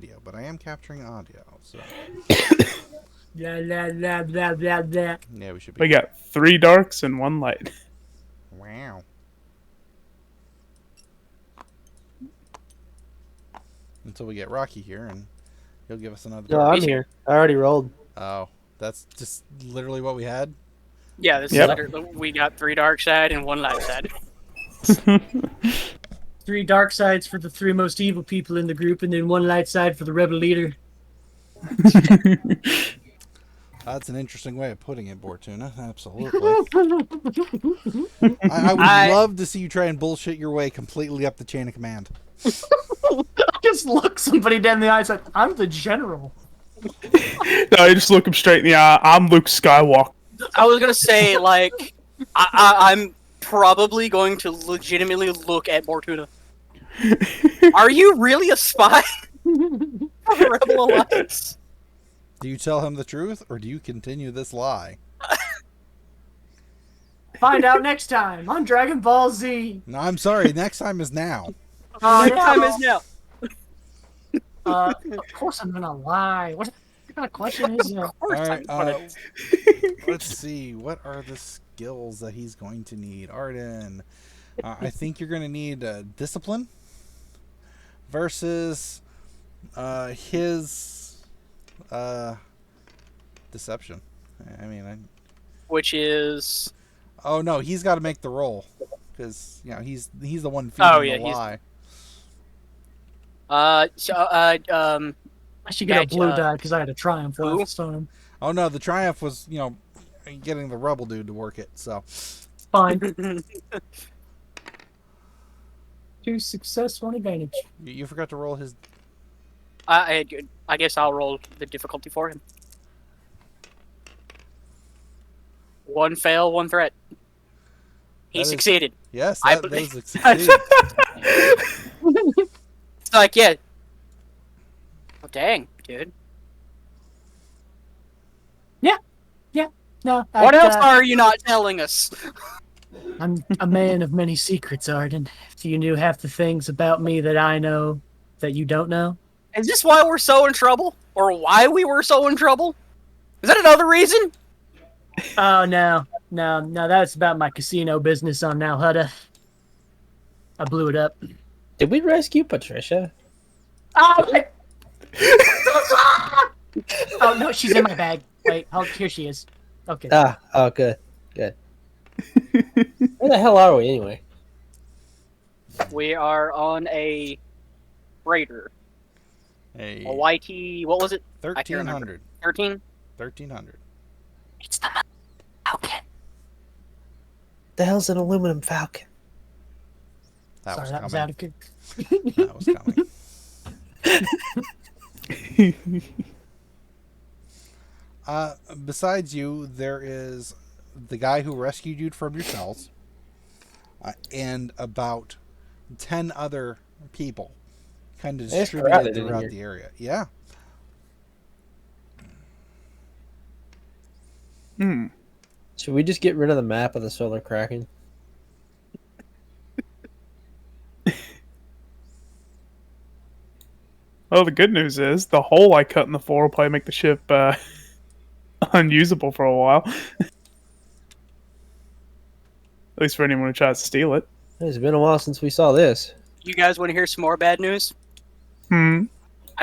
video, but I am capturing audio, so Blah, blah, blah, blah, blah, blah. yeah, we should be. We got 3 darks and 1 light. Wow. Until we get Rocky here, and he'll give us another. No, I'm here. I already rolled. Oh, that's just literally what we had. Yeah, this is literally, we got 3 dark side and 1 light side. 3 dark sides for the 3 most evil people in the group, and then 1 light side for the rebel leader. That's an interesting way of putting it, Bortuna. Absolutely. I would love to see you try and bullshit your way completely up the chain of command. Just look somebody dead in the eyes like, I'm the general. No, you just look him straight in the eye. I'm Luke Skywalker. I was gonna say, like, I'm probably going to legitimately look at Bortuna. Are you really a spy for the Rebel Alliance? Do you tell him the truth, or do you continue this lie? Find out next time on Dragon Ball Z. No, I'm sorry. Next time is now. Next time is now. Of course I'm gonna lie. What kind of question is that? All right, let's see. What are the skills that he's going to need? Arden, I think you're going to need discipline versus his deception. I mean, Which is... Oh no, he's got to make the roll because he's the one feeding the lie. I should get a blue die because I had a triumph last time. Oh no, the triumph was getting the rebel dude to work it. So fine. 2 success, 1 advantage. You forgot to roll his. I guess I'll roll the difficulty for him. 1 fail, 1 threat. He succeeded. Yes, that does succeed. It's like, yeah. Oh, dang, dude. Yeah. No. What else are you not telling us? I'm a man of many secrets, Arden. If you knew half the things about me that I know that you don't know. Is this why we're so in trouble? Or why we were so in trouble? Is that another reason? Oh, no. That's about my casino business on Now Hutta. I blew it up. Did we rescue Patricia? Oh, oh no, she's in my bag. Wait, here she is. Okay. Oh, good. Where the hell are we anyway? We are on a freighter. A YT, what was it? 1300. 13? 1300. It's the Falcon. The hell's an aluminum Falcon? That Sorry, was that was coming. out of good. That was coming. Besides you, there is the guy who rescued you from your cells, and about 10 other people, kind of distributed throughout the area. Yeah. Should we just get rid of the map of the Solar Kraken? Well, the good news is the hole I cut in the floor will probably make the ship unusable for a while. At least for anyone who tries to steal it. It's been a while since we saw this. You guys want to hear some more bad news? I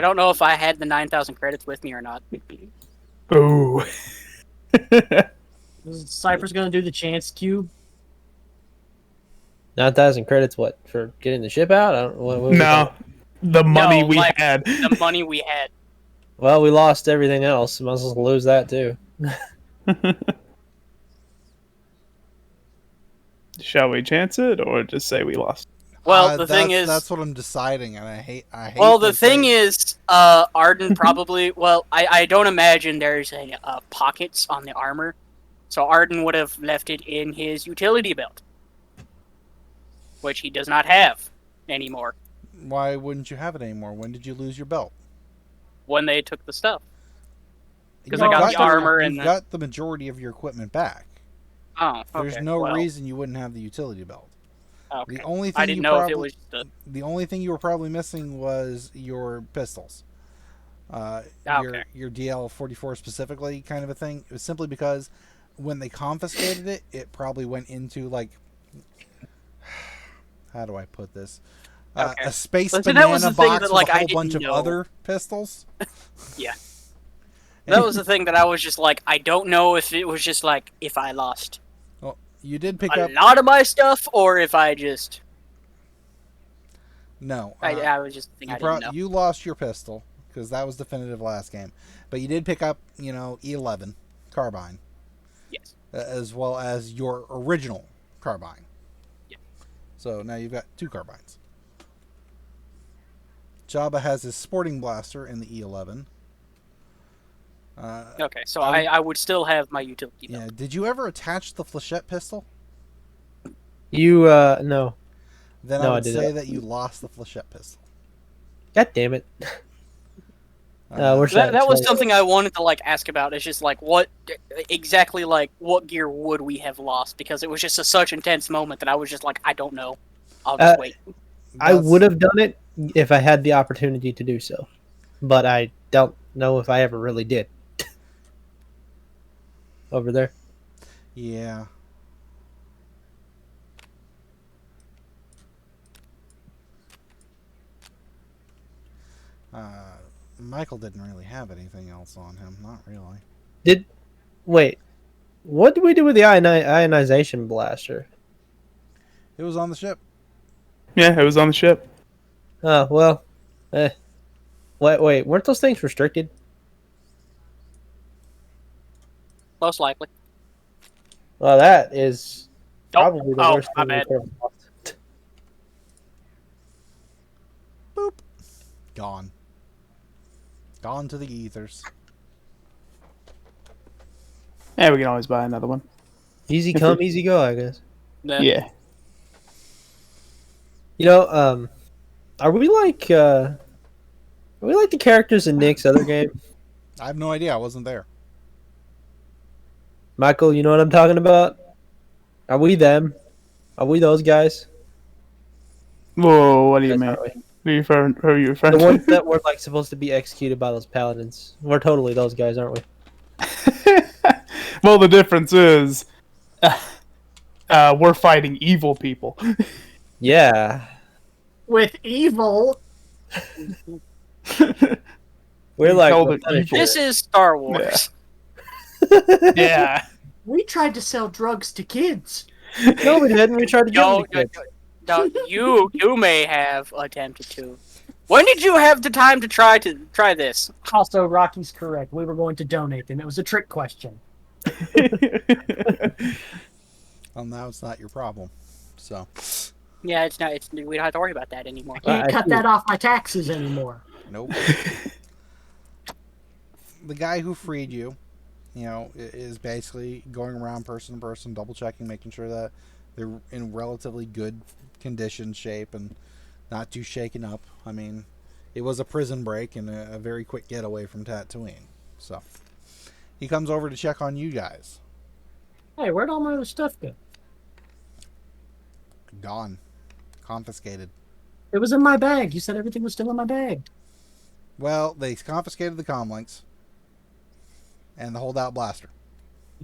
don't know if I had the 9,000 credits with me or not. Ooh. Cypher's gonna do the chance cube. 9,000 credits, what, for getting the ship out? I don't, no, the money we had. The money we had. Well, we lost everything else. Might as well lose that too. Shall we chance it, or just say we lost? Well, the thing is... That's what I'm deciding, and I hate well, the thing is, Arden probably... Well, I don't imagine there's pockets on the armor, so Arden would have left it in his utility belt, which he does not have anymore. Why wouldn't you have it anymore? When did you lose your belt? When they took the stuff. Because I got the armor and... You got the majority of your equipment back. Oh, okay. There's no reason you wouldn't have the utility belt. Okay. The only thing I didn't know if it was just the only thing you were probably missing was your pistols. your DL-44 specifically, kind of a thing. It was simply because when they confiscated it, it probably went into like, how do I put this? A space banana box with a whole bunch of other pistols. Yeah. That was the thing that I was just like, I don't know if it was just like, if I lost You did pick a up lot of my stuff, or if I just... No. I was just thinking I didn't know. You lost your pistol, because that was definitive last game. But you did pick up, E11 carbine. Yes. As well as your original carbine. Yeah. So now you've got 2 carbines. Chabba has his sporting blaster in the E11. Okay, so I would still have my utility belt. Yeah. Did you ever attach the flechette pistol? You, no. Then No, I I would didn't. say that you lost the flechette pistol. God damn it. That was something I wanted to ask about. It's just what exactly what gear would we have lost? Because it was just such intense moment that I was just I don't know. I'll just wait. I would have done it if I had the opportunity to do so, but I don't know if I ever really did. Over there. Yeah. Michael didn't really have anything else on him. Not really. Wait. What did we do with the ionization blaster? It was on the ship. Yeah, it was on the ship. Oh, well. Wait. Weren't those things restricted? Most likely. Well, that is probably the worst my thing we bad. could have lost. Boop. Gone. Gone to the ethers. Yeah, we can always buy another one. Easy come, easy go, I guess. Yeah. Are we like the characters in Nick's other game? I have no idea. I wasn't there. Michael, you know what I'm talking about? Are we them? Are we those guys? Whoa, what do you Yes, mean? aren't we? Who are you referring The to? ones that were supposed to be executed by those paladins. We're totally those guys, aren't we? Well, the difference is we're fighting evil people. Yeah. With evil. We're called it Punisher. This is Star Wars. Yeah. We tried to sell drugs to kids. No, we didn't. We tried to get them to kids. No, you may have attempted to. When did you have the time to try this? Also, Rocky's correct. We were going to donate, and it was a trick question. Well, now it's not your problem. So. Yeah, it's not. We don't have to worry about that anymore. I can't cut that off my taxes anymore. Nope. The guy who freed you, is basically going around person to person, double checking, making sure that they're in relatively good condition, shape, and not too shaken up. I mean, it was a prison break and a very quick getaway from Tatooine. So he comes over to check on you guys. Hey, where'd all my other stuff go? Gone. Confiscated. It was in my bag. You said everything was still in my bag. Well, they confiscated the comlinks and the holdout blaster.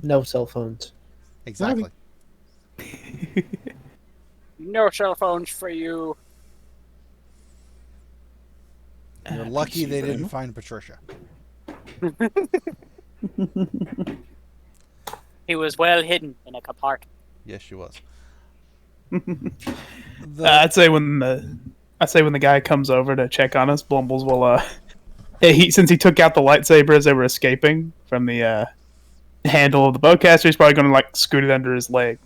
No cell phones. Exactly. No cell phones for you. You're lucky they didn't find Patricia. He was well hidden in a compartment. Yes, she was. I'd say when the guy comes over to check on us, Blumbles will since he took out the lightsaber as they were escaping from the handle of the bowcaster, he's probably going to scoot it under his leg,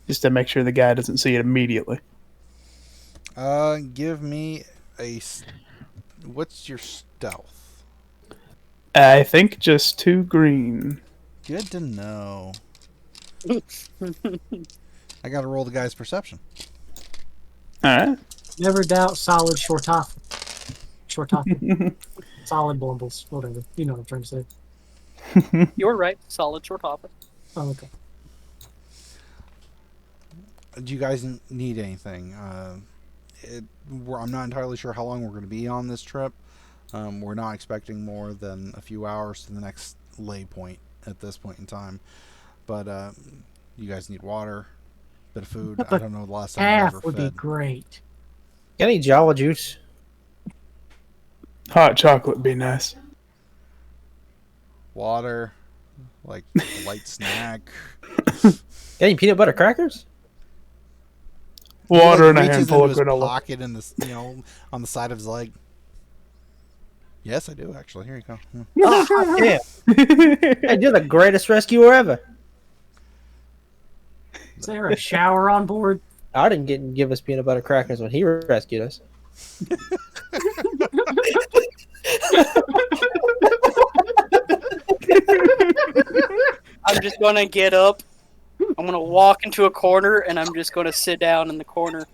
just to make sure the guy doesn't see it immediately. Give me what's your stealth? I think just 2 green. Good to know. I got to roll the guy's perception. All right. Never doubt solid short top. Short top. Solid Blumbles. Whatever. You know what I'm trying to say. You're right. Solid short offer. Oh, okay. Do you guys need anything? I'm not entirely sure how long we're going to be on this trip. We're not expecting more than a few hours to the next lay point at this point in time. But you guys need water, a bit of food. I don't know the last time you guys were Half would be fed. great. Got any Jawa juice? Hot chocolate would be nice. Water, like a light snack. Got any peanut butter crackers? Water He, and a reaches handful of into his granola. pocket in this, on the side of his leg. Yes, I do actually. Here you go. Oh, yeah. Hey, you're the greatest rescuer ever. Is there a shower on board? I didn't give us peanut butter crackers when he rescued us. I'm just gonna get up. I'm gonna walk into a corner, and I'm just gonna sit down in the corner.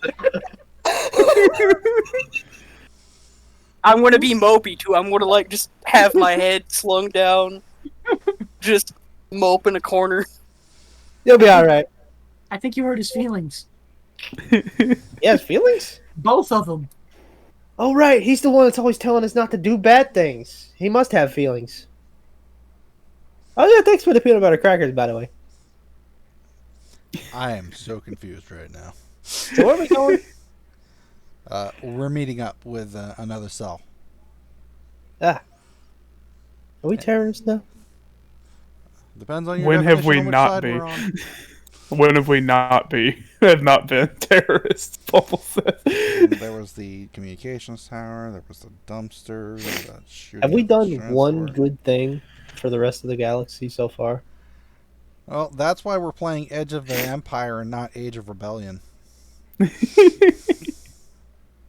I'm gonna be mopey too. I'm gonna like just have my head slung down, just mope in a corner. You'll be all right. I think you hurt his feelings. He has feelings? Both of them. Oh, right. He's the one that's always telling us not to do bad things. He must have feelings. Oh, yeah. Thanks for the peanut butter crackers, by the way. I am so confused right now. So where are we going? We're meeting up with another cell. Are we terrorists now? Depends on your When have definition we on which not side be? we're on. When have we have not been terrorists? Bubble says. There was the communications tower. There was the dumpster. The shooting Have we at the done one transport. good thing for the rest of the galaxy so far? Well, that's why we're playing Edge of the Empire and not Age of Rebellion.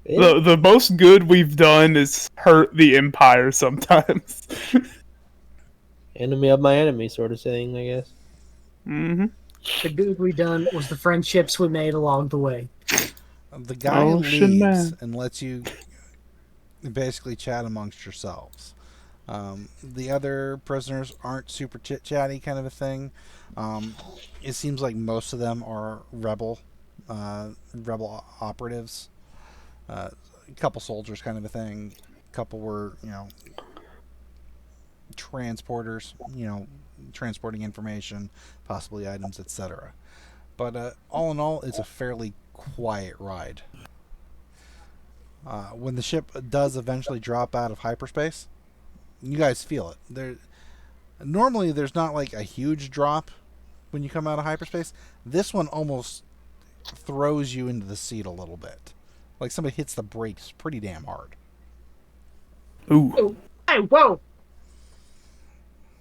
The most good we've done is hurt the Empire sometimes. Enemy of my enemy sort of thing, I guess. Mm-hmm. The good we done was the friendships we made along the way. The guy Oh, leaves shit, man. and lets you basically chat amongst yourselves. The other prisoners aren't super chit-chatty kind of a thing. It seems like most of them are rebel operatives. A couple soldiers kind of a thing. A couple were, transporters, transporting information, possibly items, etc. But all in all, it's a fairly quiet ride. When the ship does eventually drop out of hyperspace, you guys feel it. Normally there's not like a huge drop when you come out of hyperspace. This one almost throws you into the seat a little bit. Like somebody hits the brakes pretty damn hard. Ooh. Oh, hey, whoa!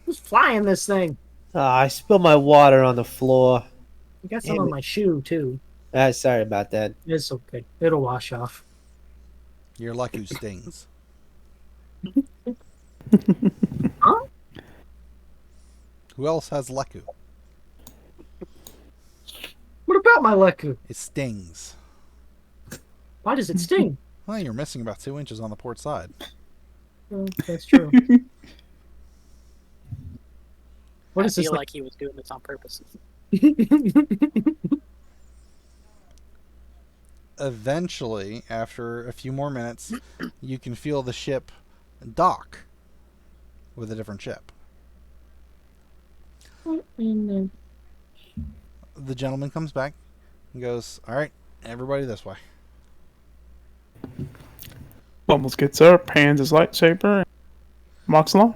Who's flying this thing? I spilled my water on the floor. I got some Damn on it. my shoe, too. Sorry about that. It's okay. It'll wash off. Your Leku stings. Huh? Who else has Leku? What about my Leku? It stings. Why does it sting? Well, you're missing about 2 inches on the port side. Oh, that's true. What I is this? feel like he was doing this on purpose. Eventually, after a few more minutes, you can feel the ship dock with a different ship. The gentleman comes back and goes, "All right, everybody this way." Bumbles gets up, hands his lightsaber, and walks along.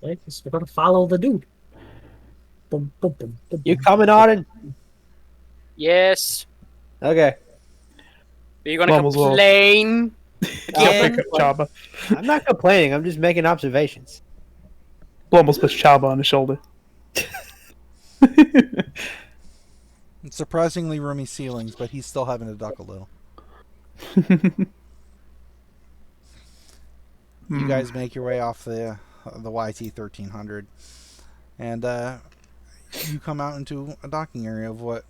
Okay, guess we're gonna follow the dude. Boom, boom, boom, boom, You boom. coming, Arden? Yes. Okay. Are you gonna Bubbles will- complain? I'll Again? pick up Chabba. I'm not complaining. I'm just making observations. Blumbles puts Chabba on his shoulder. It's surprisingly roomy ceilings, but he's still having to duck a little. You guys make your way off the YT 1300, and you come out into a docking area of what?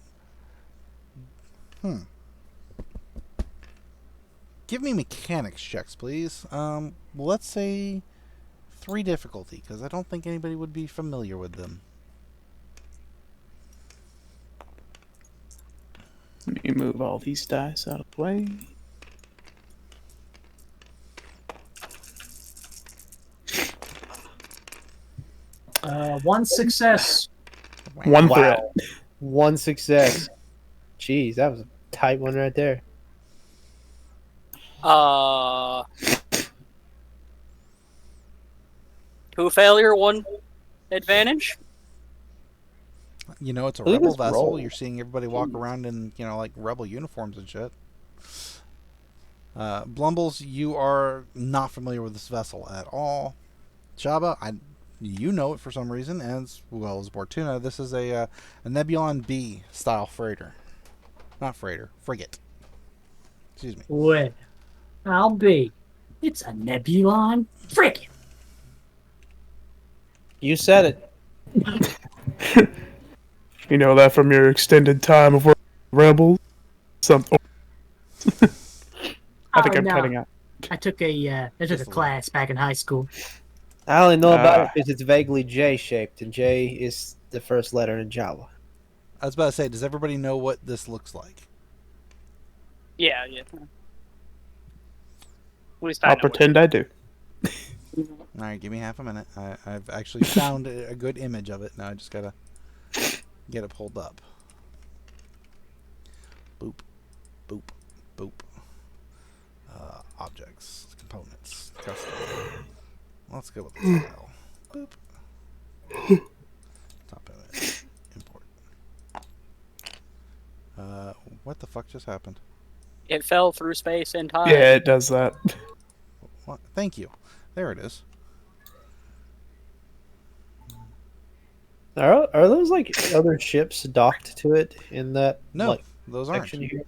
Give me mechanics checks, please. Let's say 3 difficulty, because I don't think anybody would be familiar with them. Let me move all these dice out of the way. One success. One Wow. threat. One success. Jeez, that was a tight one right there. Two failure, one advantage. You know, it's a Look at rebel this vessel. roll. You're seeing everybody walk around in, like rebel uniforms and shit. Blumbles, you are not familiar with this vessel at all. Chabba, you know it for some reason, as well as Bortuna. This is a Nebulon B style freighter. Not freighter, frigate. Excuse me. Well, I'll be. It's a Nebulon frigate. You said it. You know that from your extended time of working with rebels? Something. I think I'm cutting out. I took a class back in high school. I only know about it because it's vaguely J-shaped, and J is the first letter in Java. I was about to say, does everybody know what this looks like? Yeah. At least I'll pretend I do. All right, give me half a minute. I've actually found a good image of it. Now I just gotta get it pulled up. Boop, boop, boop. Objects, components, custom. Let's go with the style. Boop. Top image. Import. What the fuck just happened? It fell through space and time. Yeah, it does that. What? Thank you. There it is. Are those like other ships docked to it in that? No, like, those aren't. section here?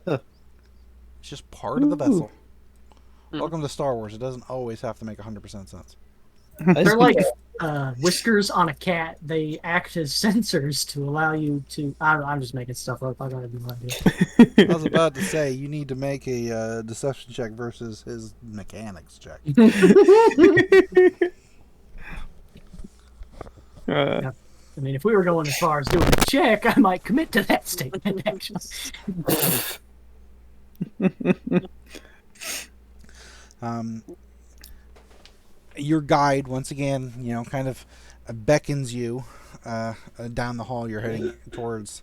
It's just part of the vessel. Welcome to Star Wars. It doesn't always have to make 100% sense. They're like whiskers on a cat. They act as sensors to allow you to. I'm just making stuff up. I don't have no idea. I was about to say, you need to make a deception check versus his mechanics check. I mean, if we were going as far as doing a check, I might commit to that statement, actually. Your guide, once again, kind of beckons you down the hall. You're heading towards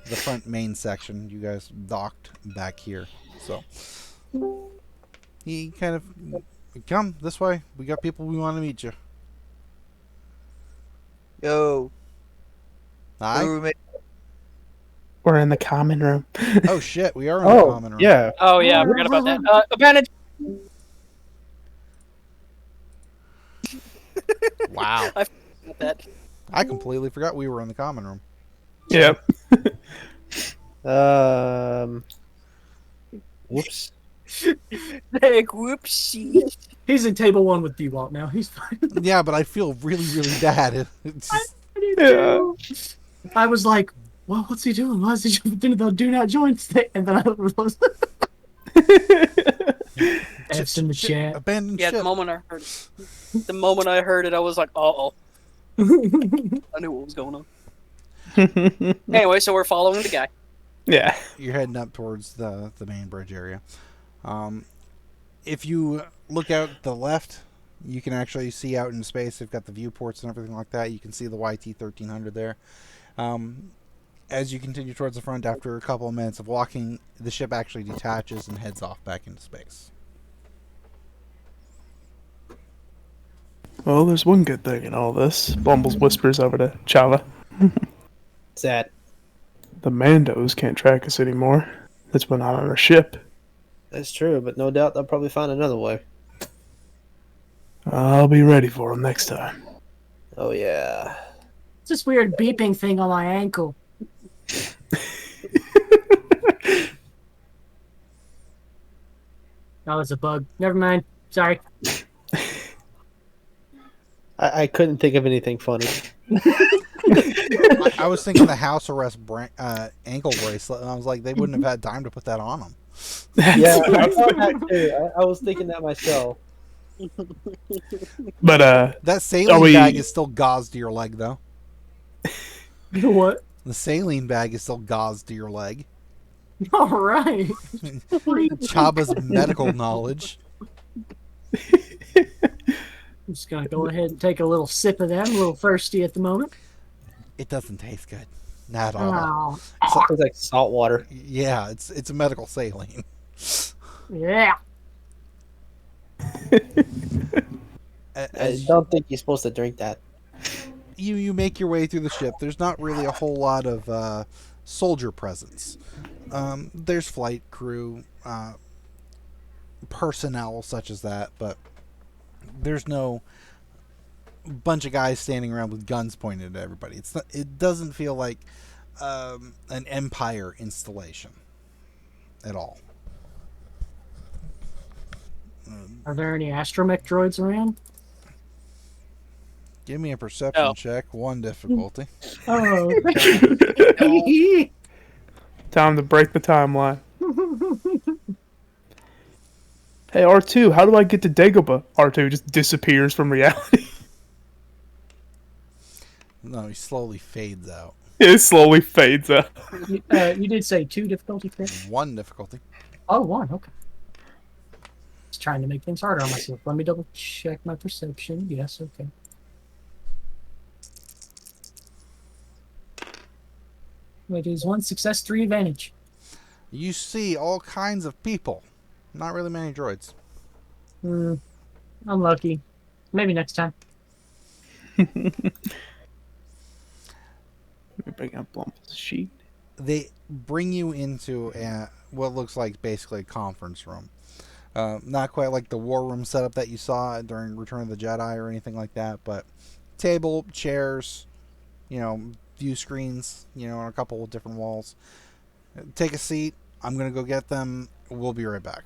the front main section. You guys docked back here. So he kind of, come this way. We got people we want to meet you. Yo. Hi. We're in the common room. Oh shit, we are in the common room. Yeah. Oh yeah, I forgot about that. Advantage. Wow. I forgot about that. I completely forgot we were in the common room. Yep. Whoops. Like, whoopsie. He's in table 1 with D-Walt now. He's fine. Yeah, but I feel really, really bad. It's just, I was like, well, what's he doing? Why is he jumping into the do not join state? And then I was F's in the chat. abandoned Yeah, ship. the moment I heard it, I was like, uh-oh. I knew what was going on. Anyway, so we're following the guy. Yeah. You're heading up towards the main bridge area. If you look out the left, you can actually see out in space. They've got the viewports and everything like that. You can see the YT-1300 there. As you continue towards the front, after a couple of minutes of walking, the ship actually detaches and heads off back into space. Well, there's one good thing in all this. Blumbles whispers over to Chabba. What's that? The Mandos can't track us anymore. That's when not on our ship. That's true, but no doubt they'll probably find another way. I'll be ready for them next time. Oh yeah. It's this weird beeping thing on my ankle. Oh, it's a bug. Never mind. Sorry. I couldn't think of anything funny. I was thinking the house arrest ankle bracelet, and I was like, they wouldn't have had time to put that on them. Yeah, I thought that too. I was thinking that myself. But That saline bag is still gauzed to your leg, though. You know what? The saline bag is still gauzed to your leg. All right. Chabba's medical knowledge. I'm just gonna go ahead and take a little sip of them. A little thirsty at the moment. It doesn't taste good. Not at all. Oh, It's like salt water. Yeah, it's a medical saline. yeah. I As don't think you're supposed to drink that. you make your way through the ship, there's not really a whole lot of soldier presence. There's flight crew, personnel such as that, but there's no bunch of guys standing around with guns pointed at everybody. It doesn't feel like an Empire installation at all. Are there any astromech droids around? Give me a perception No. check, 1 difficulty. Oh. Time to break the timeline. Hey, R2, how do I get to Dagobah? R2 just disappears from reality. No, he slowly fades out. It slowly fades out. You did say 2 difficulty, correct? 1 difficulty. Oh, 1, okay. Just trying to make things harder on myself. Let me double check my perception. Yes, okay. It is 1 success, 3 advantage. You see all kinds of people. Not really many droids. I'm lucky. Maybe next time. Let me bring up Blumbles' sheet. They bring you into what looks like basically a conference room. Not quite like the war room setup that you saw during Return of the Jedi or anything like that, but table, chairs, view screens, on a couple of different walls. Take a seat. I'm going to go get them. We'll be right back.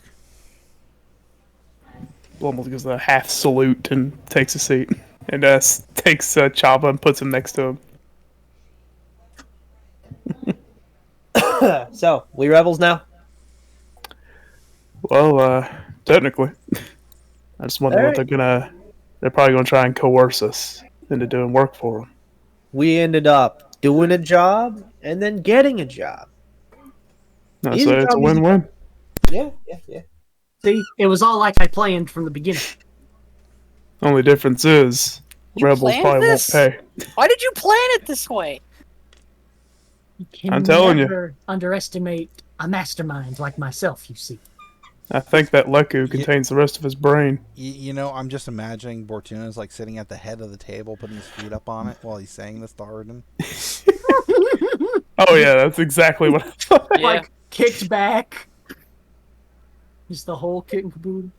Blumbles gives a half salute and takes a seat. And takes Chabba and puts him next to him. So, we rebels now? Well, technically. I just wonder what they're probably gonna try and coerce us into doing work for them. We ended up doing a job and then getting a job. No, Easy so it's a job, easy win-win. Yeah. See, it was all like I planned from the beginning. Only difference is You rebels planned probably this? won't pay. Why did you plan it this way? You can I'm telling you. never underestimate a mastermind like myself, you see. I think that Leku contains the rest of his brain. I'm just imagining Bortuna's like sitting at the head of the table, putting his feet up on it while he's saying this to Arden. Oh yeah, that's exactly what I thought. Yeah. Like, kicked back. Just the whole kit and caboodle.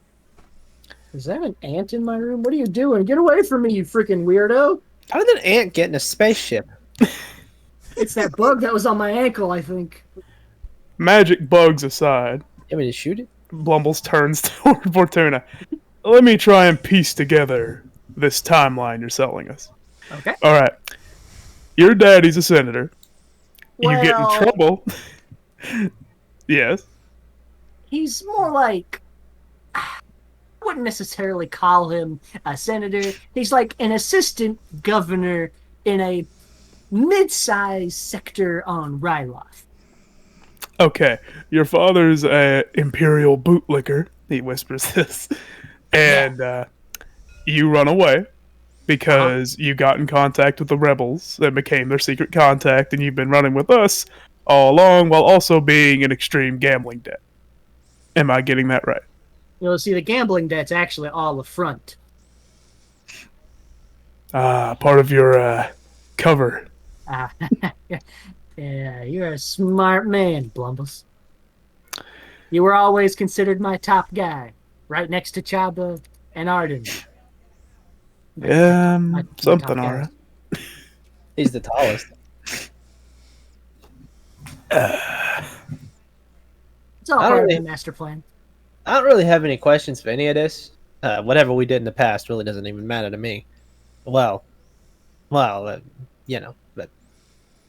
Is that an ant in my room? What are you doing? Get away from me, you freaking weirdo! How did an ant get in a spaceship? It's that bug that was on my ankle, I think. Magic bugs aside, You want me to shoot it? Blumbles turns toward Bortuna. Let me try and piece together this timeline you're selling us. Okay. All right. Your daddy's a senator. You get in Well- trouble. Yes. He's more like... I wouldn't necessarily call him a senator. He's like an assistant governor in a mid-sized sector on Ryloth. Okay. Your father's a imperial bootlicker. He whispers this. And you run away because you got in contact with the rebels and became their secret contact, and you've been running with us all along while also being in extreme gambling debt. Am I getting that right? See, the gambling debt's actually all the front. Part of your cover. Yeah, you're a smart man, Blumbles. You were always considered my top guy, right next to Chabba and Arden. Yeah, My something top alright. He's the tallest. It's all I don't part of really- the master plan. I don't really have any questions for any of this. Whatever we did in the past really doesn't even matter to me. Well, but as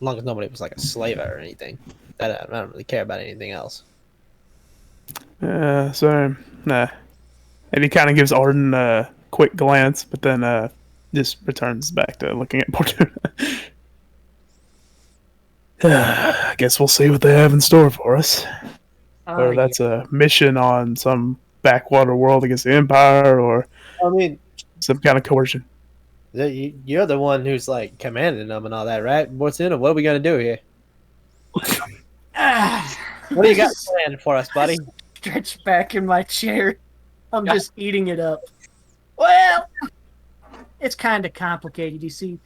long as nobody was like a slave or anything, I don't really care about anything else. So, nah. And he kind of gives Arden a quick glance, but then just returns back to looking at Bortuna. I guess we'll see what they have in store for us. Or that's a mission on some backwater world against the Empire, or... I mean, some kind of coercion. You're the one who's like commanding them and all that, right? Bortuna, what are we gonna do here? What do you got planned for us, buddy? Stretch back in my chair. I'm just eating it up. Well, it's kind of complicated, you see.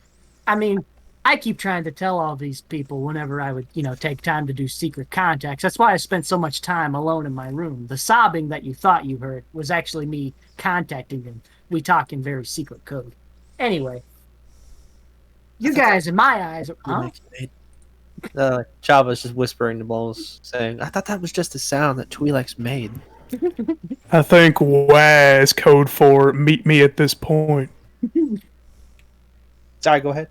I mean, I keep trying to tell all these people whenever I would, take time to do secret contacts. That's why I spent so much time alone in my room. The sobbing that you thought you heard was actually me contacting them. We talk in very secret code. Anyway, you guys, in my eyes, Chabba's just whispering to Blumbles, saying, "I thought that was just the sound that Twi'leks made." I think WAS code for meet me at this point. Sorry, go ahead.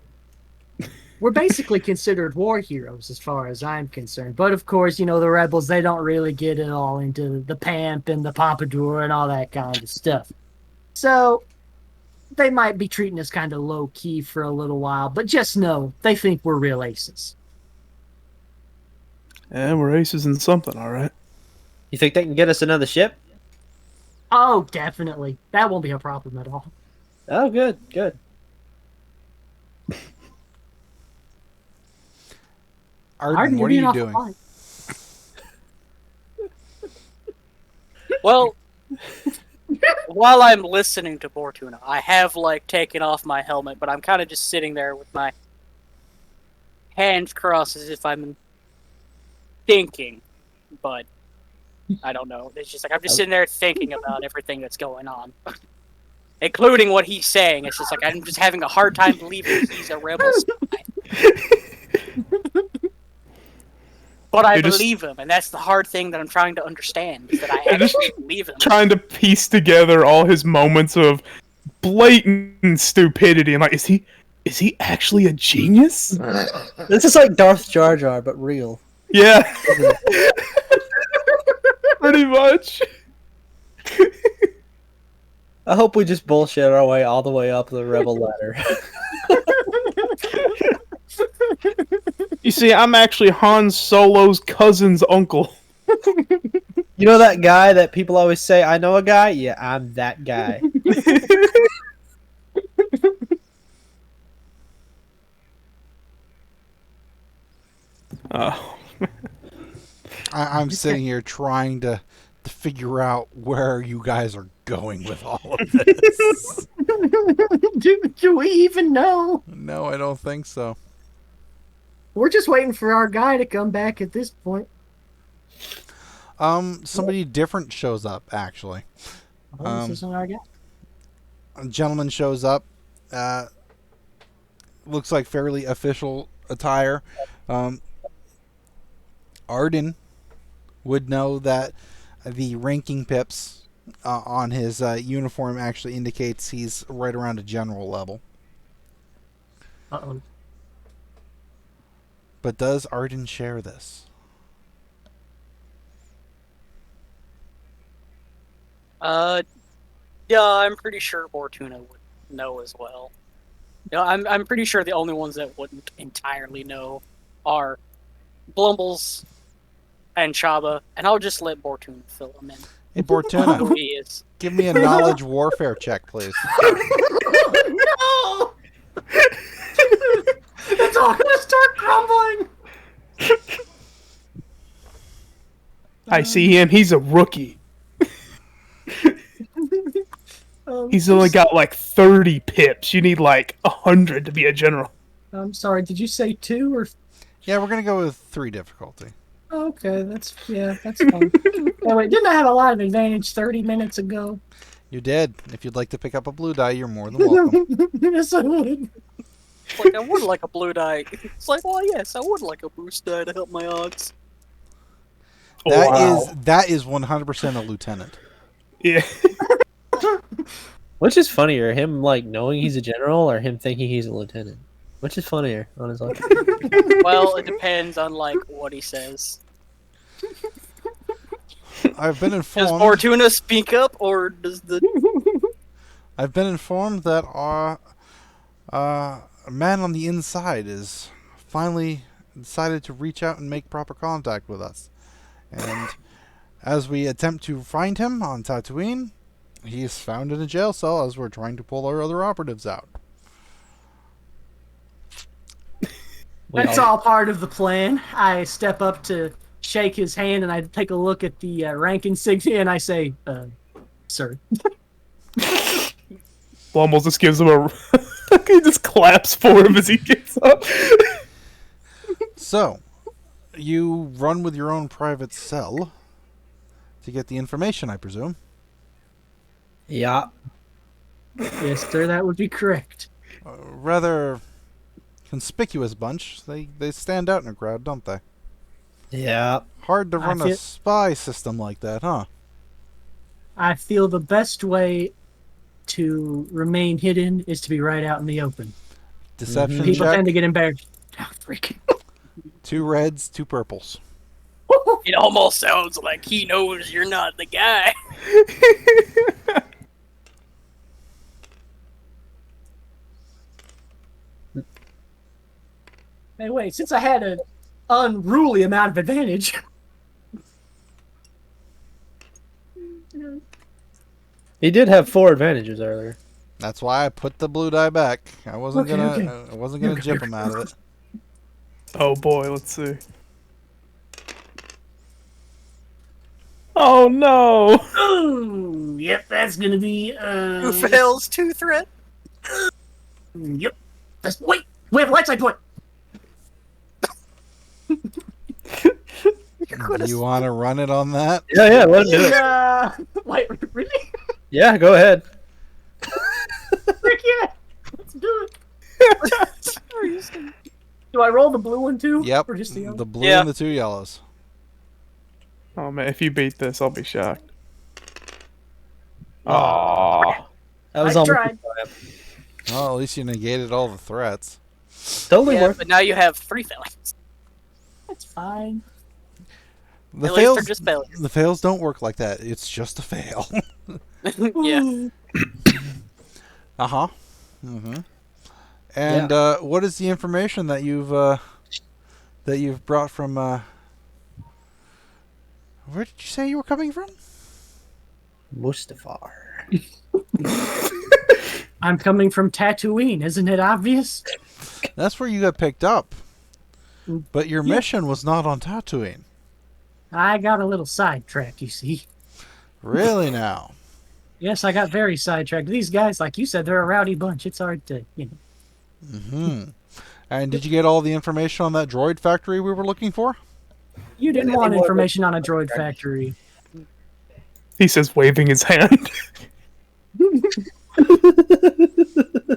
We're basically considered war heroes as far as I'm concerned. But of course, the rebels, they don't really get it all into the pamp and the pompadour and all that kind of stuff. So they might be treating us kind of low-key for a little while, but just know they think we're real aces. Yeah, we're aces in something, all right. You think they can get us another ship? Oh, definitely. That won't be a problem at all. Oh, good. Arden, what are you doing? Well, while I'm listening to Bortuna, I have taken off my helmet, but I'm kind of just sitting there with my hands crossed as if I'm thinking, but I don't know. It's just I'm just sitting there thinking about everything that's going on, including what he's saying. It's just I'm just having a hard time believing he's a rebel spy. But I believe him, and that's the hard thing that I'm trying to understand, is that I actually believe him. Trying to piece together all his moments of blatant stupidity, and is he actually a genius? This is like Darth Jar Jar, but real. Yeah. Pretty much. I hope we just bullshit our way all the way up the rebel ladder. You see, I'm actually Han Solo's cousin's uncle. You know that guy that people always say, I know a guy? Yeah, I'm that guy. Oh. I'm sitting here trying to figure out where you guys are going with all of this. Do we even know? No, I don't think so. We're just waiting for our guy to come back at this point. Somebody different shows up, actually. This isn't our guy. A gentleman shows up. Looks like fairly official attire. Arden would know that the ranking pips on his uniform actually indicates he's right around a general level. Uh-oh. But does Arden share this? Yeah, I'm pretty sure Bortuna would know as well. I'm pretty sure the only ones that wouldn't entirely know are Blumbles and Chabba, and I'll just let Bortuna fill them in. Hey, Bortuna, Who he is. give me a knowledge warfare check, please. No! It's all gonna start crumbling! I see him. He's a rookie. He's only got 30 pips. You need 100 to be a general. I'm sorry, did you say 2 or... Yeah, we're going to go with 3 difficulty. Okay, that's fine. Anyway, didn't I have a lot of advantage 30 minutes ago? You did. If you'd like to pick up a blue die, you're more than welcome. Yes, I would. I would like a blue die. It's well, yes, I would like a boost die to help my odds. That is 100% a lieutenant. Yeah. Which is funnier, him knowing he's a general or him thinking he's a lieutenant? Which is funnier, honestly? Well, it depends on what he says. I've been informed. Does Bortuna speak up, or does the? I've been informed that our man on the inside is finally decided to reach out and make proper contact with us, and as we attempt to find him on Tatooine, He's found in a jail cell as we're trying to pull our other operatives out. That's all part of the plan. I step up to shake his hand, and I take a look at the rank insignia, and I say, sir. Blumbles just gives him a... he just claps for him as he gets up. So, you run with your own private cell to get the information, I presume. Yeah. Yes, sir, that would be correct. Rather conspicuous bunch. They stand out in a crowd, don't they? Yeah. Hard to run a spy system like that, huh? I feel the best way to remain hidden is to be right out in the open. Deception People check. tend to get embarrassed. Oh, freak. 2 reds, 2 purples. It almost sounds like he knows you're not the guy. Hey, wait, since I had an unruly amount of advantage. He did have 4 advantages earlier. That's why I put the blue die back. I wasn't Okay. gonna jip him out of it. Oh boy, let's see. Oh no! Oh, yep, that's gonna be, Who fails 2 threat? Yep. Wait, we have a light side point. You want to run it on that? Yeah, let him do it. Wait, really? Yeah, go ahead. Frick yeah. Let's do it. Do I roll the blue one too? Yep. Or just the yellow? The blue Yeah. and the 2 yellows. Oh man, if you beat this, I'll be shocked. Aww. That was I almost tried. Well, at least you negated all the threats. totally Yeah, worth. but now you have 3 failings. That's fine. The At least fails, they're just failures. the fails don't work like that. It's just a fail. Yeah. Uh-huh. Mm-hmm. And what is the information that you've brought from where did you say you were coming from? Mustafar. I'm coming from Tatooine, isn't it obvious? That's where you got picked up. But your mission was not on Tatooine. I got a little sidetracked, you see. Really now? Yes, I got very sidetracked. These guys, like you said, they're a rowdy bunch. It's hard to, Mm-hmm. And did you get all the information on that droid factory we were looking for? You didn't want information on a droid factory. He says, waving his hand.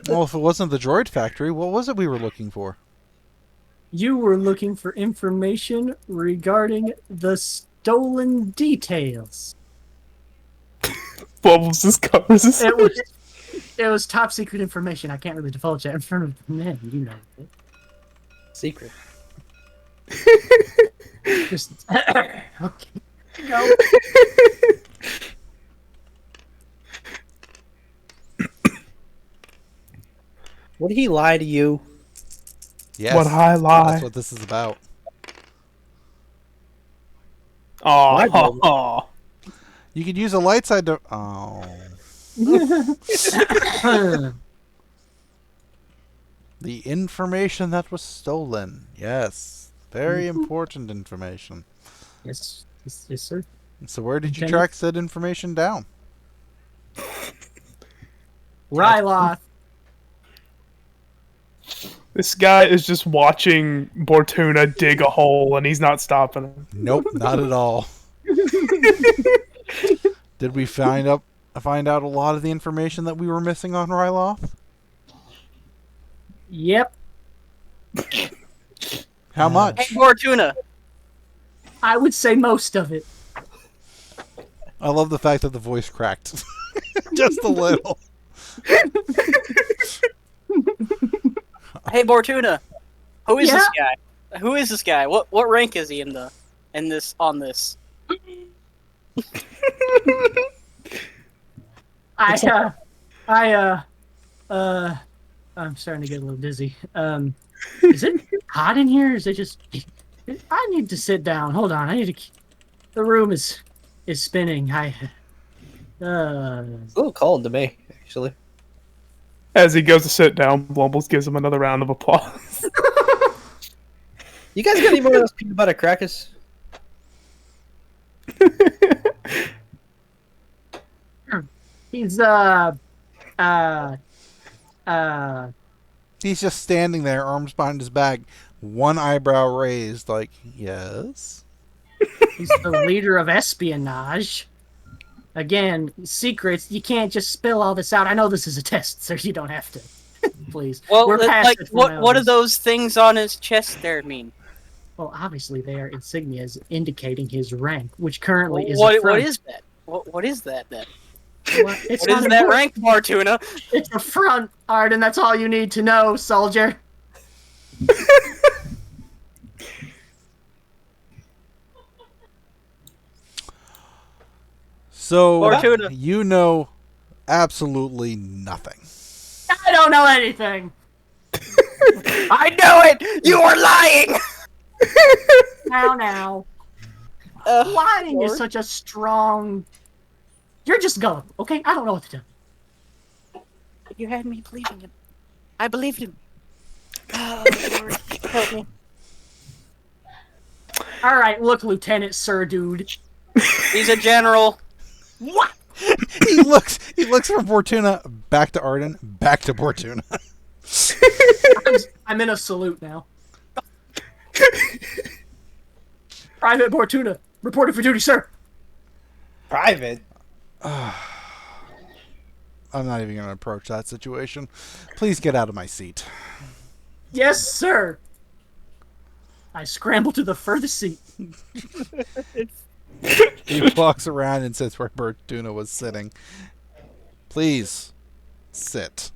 Well, if it wasn't the droid factory, what was it we were looking for? You were looking for information regarding the stolen details. Bubbles just covers his It was top secret information. I can't really divulge that in front of the men, you know. Secret. Just okay. Go. What did he lie to you? Yes. What I lie. That's what this is about. Oh. You could use a light side to... Oh. The information that was stolen. Yes. Very important information. Yes, sir. So where did you Okay. track said information down? Ryloth. This guy is just watching Bortuna dig a hole and he's not stopping him. Nope, not at all. Did we find out a lot of the information that we were missing on Ryloth? Yep. How much? Hey, Bortuna. I would say most of it. I love the fact that the voice cracked. Just a little. Hey, Bortuna. Who is this Yeah? guy? Who is this guy? What rank is he on this? I'm starting to get a little dizzy. Is it hot in here? Is it just? I need to sit down. Hold on. The room is spinning. It's a little cold to me, actually. As he goes to sit down, Blumbles gives him another round of applause. You guys got any more of those peanut butter crackers? He's He's just standing there, arms behind his back, one eyebrow raised, like, yes? he's the leader of espionage. Again, secrets. You can't just spill all this out. I know this is a test, so you don't have to. Please. Well, We're past like, the what do formalities. those things on his chest there mean? Well, obviously they are insignias indicating his rank, which currently is What affront. is that? What is that then? It's What not is that important. rank, Bortuna? It's a front, Arden. That's all you need to know, soldier. So, Bortuna. you know absolutely nothing. I don't know anything. I know it! You are lying! Now. Lying is such a strong... You're just gullible, okay? I don't know what to do. You had me believing him. I believed him. Oh, Lord, help me. All right, look, Lieutenant Sir Dude. He's a general. What? He looks from Bortuna back to Arden, back to Bortuna. I'm in a salute now. Private Bortuna, reporting for duty, sir. Private? I'm not even going to approach that situation. Please get out of my seat. Yes, sir. I scramble to the furthest seat. He walks around and sits where Bortuna was sitting. Please, sit.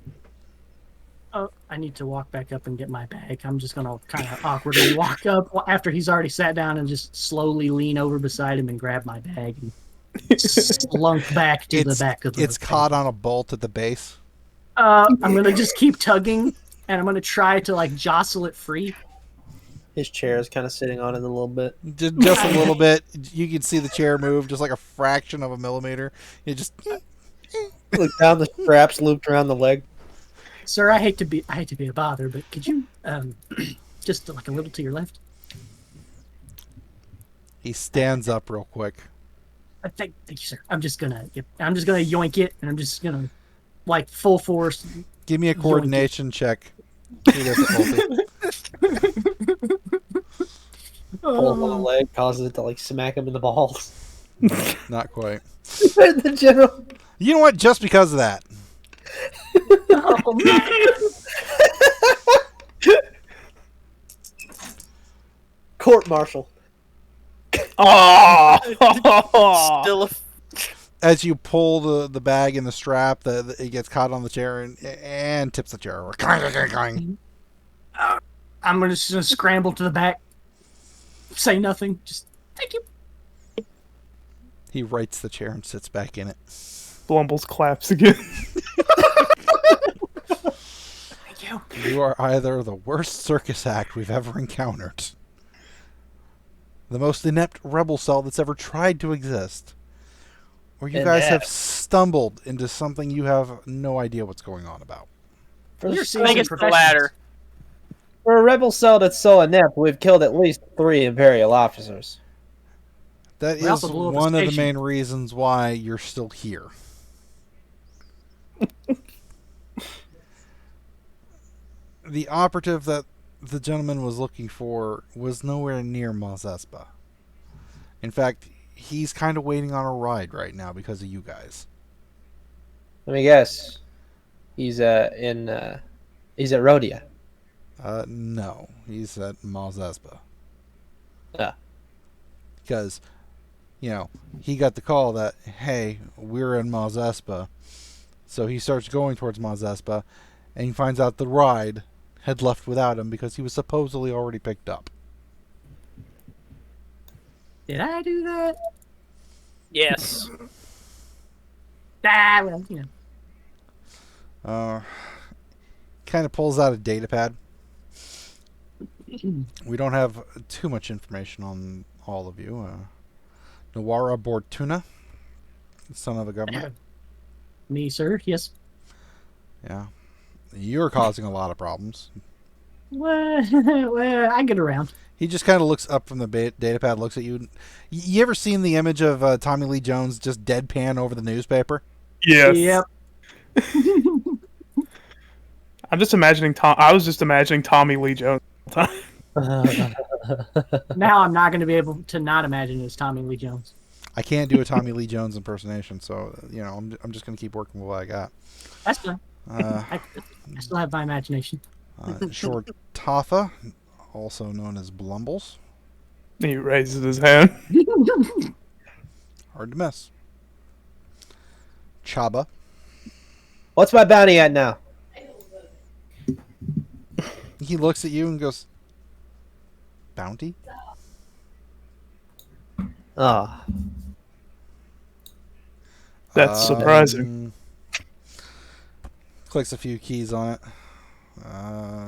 Oh, I need to walk back up and get my bag. I'm just going to kind of awkwardly walk up after he's already sat down and just slowly lean over beside him and grab my bag and slunk back to the back of the It's caught on a bolt at the base. I'm going to just keep tugging, and I'm going to try to, like, jostle it free. His chair is kind of sitting on it a little bit. Just a little bit. You can see the chair move just like a fraction of a millimeter. You just... Look down, the straps looped around the leg. Sir, I hate to be a bother, but could you just like a little to your left? He stands up real quick. Thank you, sir. I'm just gonna yoink it, and I'm just gonna like full force. Give me a coordination check. Difficulty. Pull on the leg, causes it to like smack him in the balls. Not quite. The general. You know what? Just because of that. Oh man! Court martial. Oh! Still a... As you pull the bag and the strap, it gets caught on the chair and tips the chair over. I'm just gonna scramble to the back. Say nothing. Just thank you. He rights the chair and sits back in it. Blumbles claps again. Thank you. You are either the worst circus act we've ever encountered, the most inept rebel cell that's ever tried to exist, or you guys have stumbled into something you have no idea what's going on about. You're I think seasoned it's the professionals. latter. For a rebel cell that's so inept, we've killed at least 3 Imperial officers. That We is also blew up a one of the station. main reasons why you're still here. The operative that the gentleman was looking for was nowhere near Mos Espa. In fact, he's kind of waiting on a ride right now because of you guys. Let me guess. He's he's at Rhodia. No, he's at Mos Espa. Ah. Because, he got the call that, hey, we're in Mos Espa. So he starts going towards Mos Espa, and he finds out the ride had left without him because he was supposedly already picked up. Did I do that? Yes. Well, Kind of pulls out a data pad. We don't have too much information on all of you. Nawara Bortuna, son of a governor. Me, sir? Yes. Yeah. You're causing a lot of problems. Well, I get around. He just kind of looks up from the data pad, looks at you. You ever seen the image of Tommy Lee Jones just deadpan over the newspaper? Yes. Yep. I'm just imagining I was just imagining Tommy Lee Jones all the time. Now I'm not going to be able to not imagine it's Tommy Lee Jones. I can't do a Tommy Lee Jones impersonation, so I'm just gonna keep working with what I got. That's fine. I still have my imagination. Short Taffa, also known as Blumbles. He raises his hand. Hard to miss. Chabba. What's my bounty at now? He looks at you and goes, bounty? Oh, That's surprising. Clicks a few keys on it.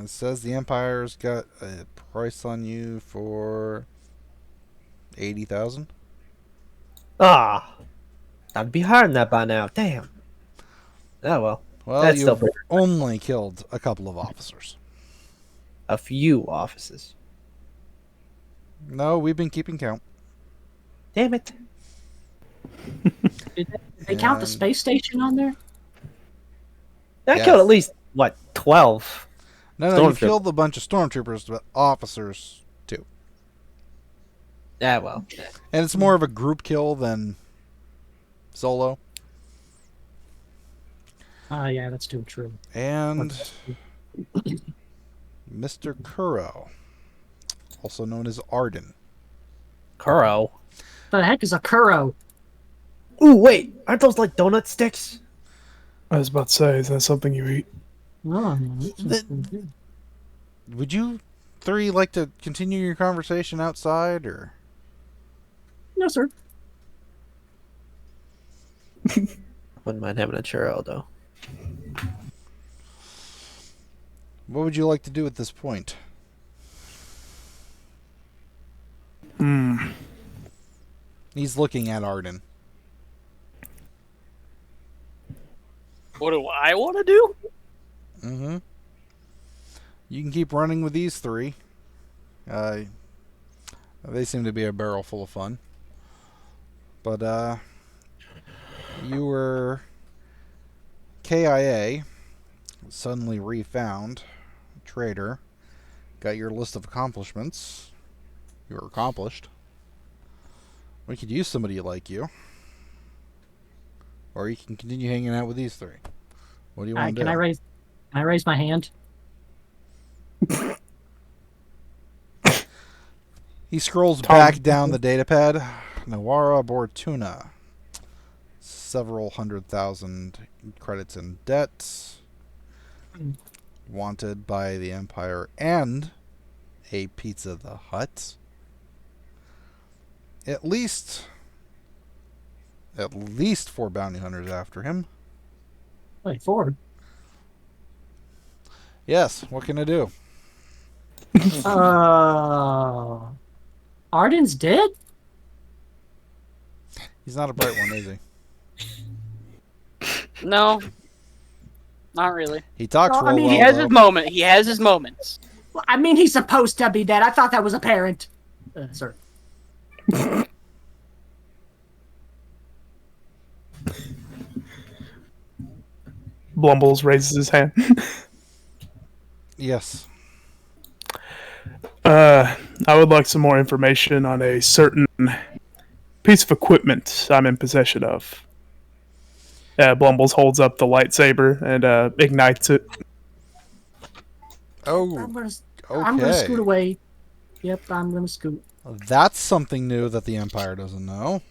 It says the Empire's got a price on you for 80,000. I'd be higher than that by now. Damn. Oh well. Well, That's still you've pretty- only killed a couple of officers. A few offices. No, we've been keeping count. Damn it. Did they count the And- space station on there? I Yes. killed at least, 12? No, you Stormtrooper. killed a bunch of stormtroopers, but officers too. Yeah, well. And it's more of a group kill than solo. Yeah, that's too true. And Mr. Kuro, also known as Arden. Kuro. The heck is a Kuro? Ooh, wait. Aren't those like donut sticks? I was about to say, is that something you eat? Oh, Would you three like to continue your conversation outside, or? no, sir. Wouldn't mind having a churro, though. What would you like to do at this point? He's looking at Arden. What do I want to do? Mm-hmm. You can keep running with these three. They seem to be a barrel full of fun. But, you were KIA, suddenly refound, traitor, got your list of accomplishments. You were accomplished. We could use somebody like you. Or you can continue hanging out with these three. What do you want to do? Can I raise my hand? He scrolls back down the datapad. Nawara Bortuna. Several 100,000 credits in debt. Wanted by the Empire and a Pizza the Hut. At least 4 bounty hunters after him. Wait, 4. Yes, what can I do? Arden's dead? He's not a bright one, is he? No, not really. He talks Well, real well. He has though. his moment. He has his moments. Well, I mean, he's supposed to be dead. I thought that was apparent. Sir. Blumbles raises his hand. Yes. I would like some more information on a certain piece of equipment I'm in possession of. Blumbles holds up the lightsaber and ignites it. Oh, I'm gonna okay. scoot away. Yep, I'm gonna scoot. That's something new that the Empire doesn't know.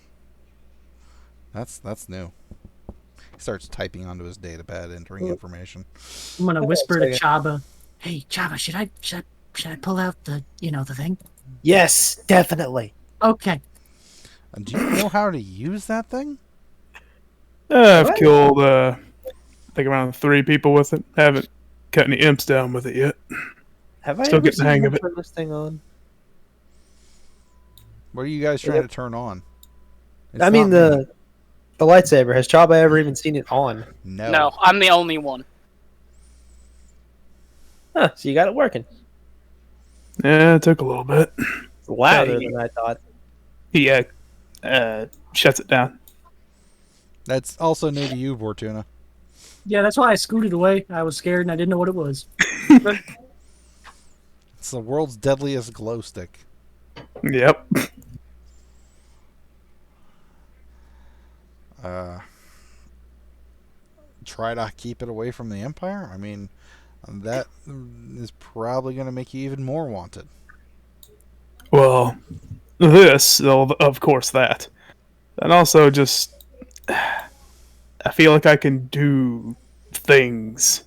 That's new. He starts typing onto his datapad, entering information. I'm gonna whisper to Chabba. Hey, Chabba, should I pull out the thing? Yes, definitely. Okay. Do you know how to use that thing? I've killed, I think around 3 people with it. Haven't cut any imps down with it yet. Have I Still ever getting the seen hang him of it. turn this thing on? What are you guys trying to turn on? It's I mean, not me. The lightsaber. Has Chabba ever even seen it on? No. No, I'm the only one. Huh, so you got it working. Yeah, it took a little bit. Louder Hey. than I thought. He shuts it down. That's also new to you, Bortuna. Yeah, that's why I scooted away. I was scared and I didn't know what it was. It's the world's deadliest glow stick. Yep. Try to keep it away from the Empire? I mean, that is probably going to make you even more wanted. Well, of course, that. And also just... I feel like I can do things.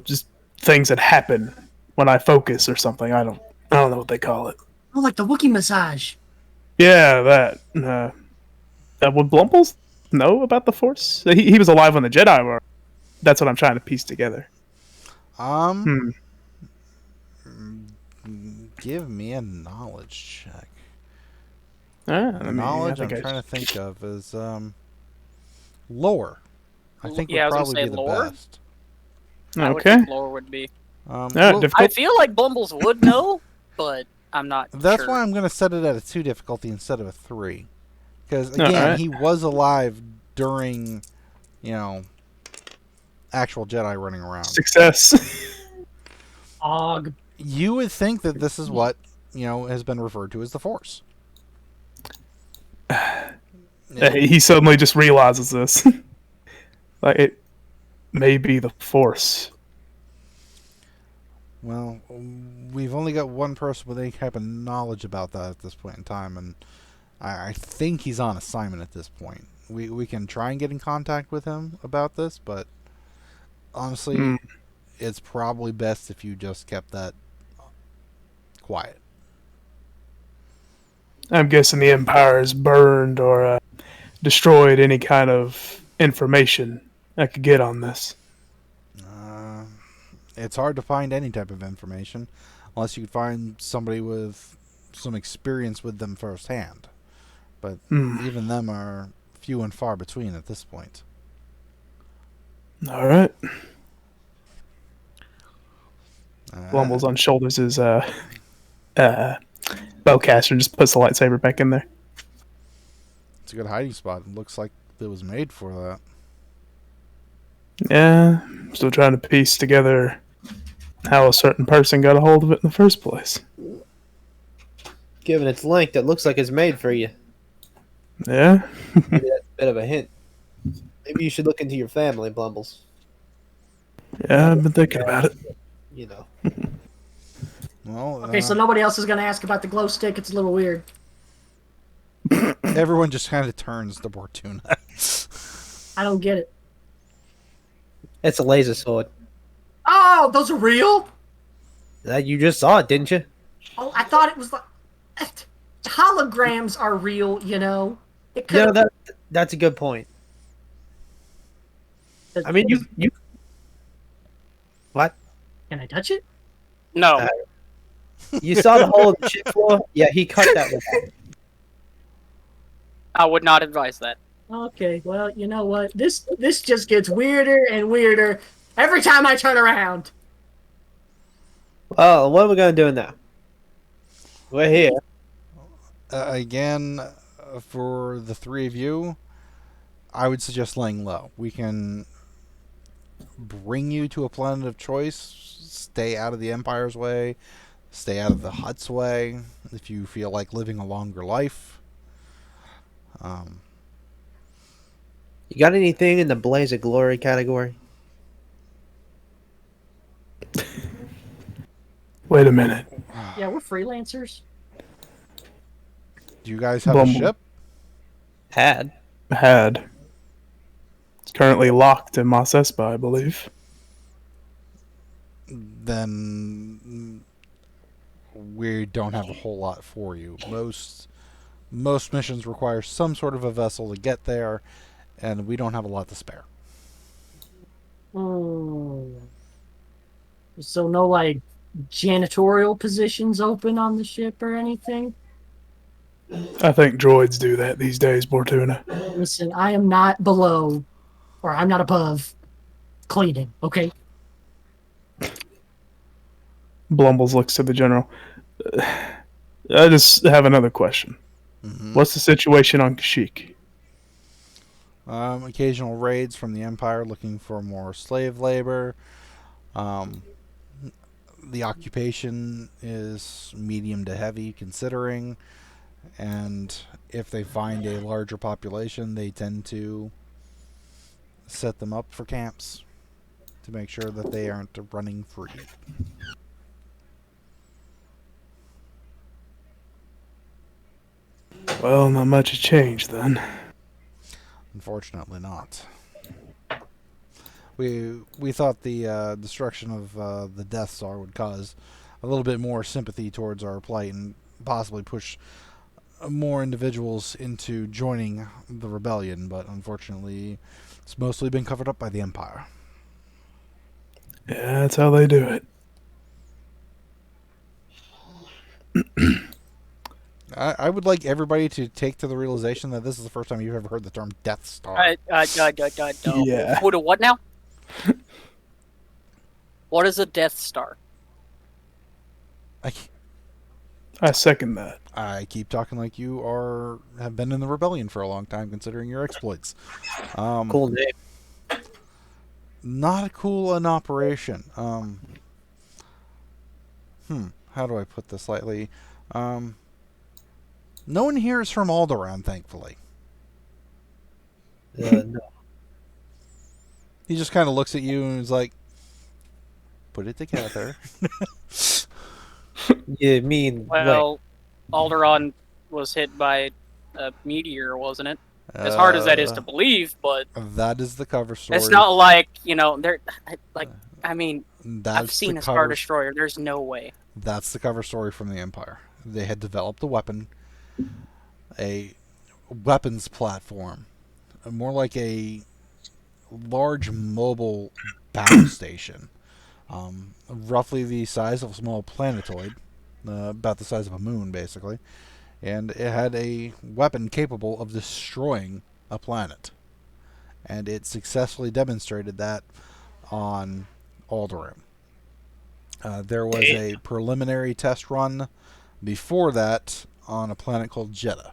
Just things that happen when I focus or something. I don't know what they call it. Oh, like the Wookiee massage. Yeah, that. Would Blumbles know about the Force? He was alive when the Jedi were. That's what I'm trying to piece together. Give me a knowledge check. Knowledge I'm trying to think of is lore. I think Yeah, I would was probably gonna be say the lore. best. I would Okay. think lore would be. Difficult. I feel like Blumbles would know, but I'm not That's sure. why I'm going to set it at a 2 difficulty instead of a 3. Because, again, he was alive during, actual Jedi running around. Success. Og. You would think that this is what, has been referred to as the Force. He suddenly just realizes this. Like, it may be the Force. Well, we've only got one person with any type of knowledge about that at this point in time, and I think he's on assignment at this point. We can try and get in contact with him about this, but honestly, it's probably best if you just kept that quiet. I'm guessing the Empire has burned or destroyed any kind of information I could get on this. It's hard to find any type of information unless you could find somebody with some experience with them firsthand. But even them are few and far between at this point. All right. Blumbles unshoulders his bowcaster and just puts the lightsaber back in there. It's a good hiding spot. It looks like it was made for that. Yeah, I'm still trying to piece together how a certain person got a hold of it in the first place. Given its length, it looks like it's made for you. Yeah? Maybe that's a bit of a hint. Maybe you should look into your family, Blumbles. Yeah, I've been thinking about it. You know. Well, Okay, so nobody else is going to ask about the glow stick. It's a little weird. everyone just kind of turns to Bortuna. I don't get it. It's a laser sword. Oh, those are real? You just saw it, didn't you? Oh, I thought it was like... Holograms are real, It could. No, that's a good point. I mean, you. What? Can I touch it? No. You saw the hole in the ship floor? Yeah, he cut that with that. I would not advise that. Okay, well, you know what? This just gets weirder and weirder every time I turn around. Well, what are we gonna do now? We're here. Again, for the three of you, I would suggest laying low. We can bring you to a planet of choice. Stay out of the Empire's way. Stay out of the Hutt's way. If you feel like living a longer life. You got anything in the Blaze of Glory category? Wait a minute. Yeah, we're freelancers. Do you guys have Bumble. a ship? Had. It's currently locked in Mos Espa, I believe. Then we don't have a whole lot for you. Most missions require some sort of a vessel to get there, and we don't have a lot to spare. So no, janitorial positions open on the ship or anything? I think droids do that these days, Bortuna. Listen, I am not below, or I'm not above cleaning, okay? Blumbles looks to the general. I just have another question. Mm-hmm. What's the situation on Kashyyyk? Occasional raids from the Empire looking for more slave labor. The occupation is medium to heavy, considering, and if they find a larger population, they tend to set them up for camps to make sure that they aren't running free. Well, not much has changed then. Unfortunately not. We thought the destruction of the Death Star would cause a little bit more sympathy towards our plight and possibly push more individuals into joining the rebellion, but unfortunately it's mostly been covered up by the Empire. Yeah, that's how they do it. I would like everybody to take to the realization that this is the first time you've ever heard the term Death Star. Yeah. Who to what now? What is a Death Star? I second that. I keep talking like you have been in the rebellion for a long time, considering your exploits. Cool name. Not cool an operation. How do I put this lightly? No one here is from Alderaan, thankfully. No. He just kind of looks at you and is like, put it together. You mean Well, Alderaan was hit by a meteor, wasn't it? As hard as that is to believe, but that is the cover story. it's not like, they're like, I've That's seen the a Star Destroyer. There's no way. That's the cover story from the Empire. They had developed a weapon, a weapons platform, more like a large mobile battle station, roughly the size of a small planetoid, about the size of a moon, basically. And it had a weapon capable of destroying a planet. And it successfully demonstrated that on Alderaan. There was a preliminary test run before that on a planet called Jeddah.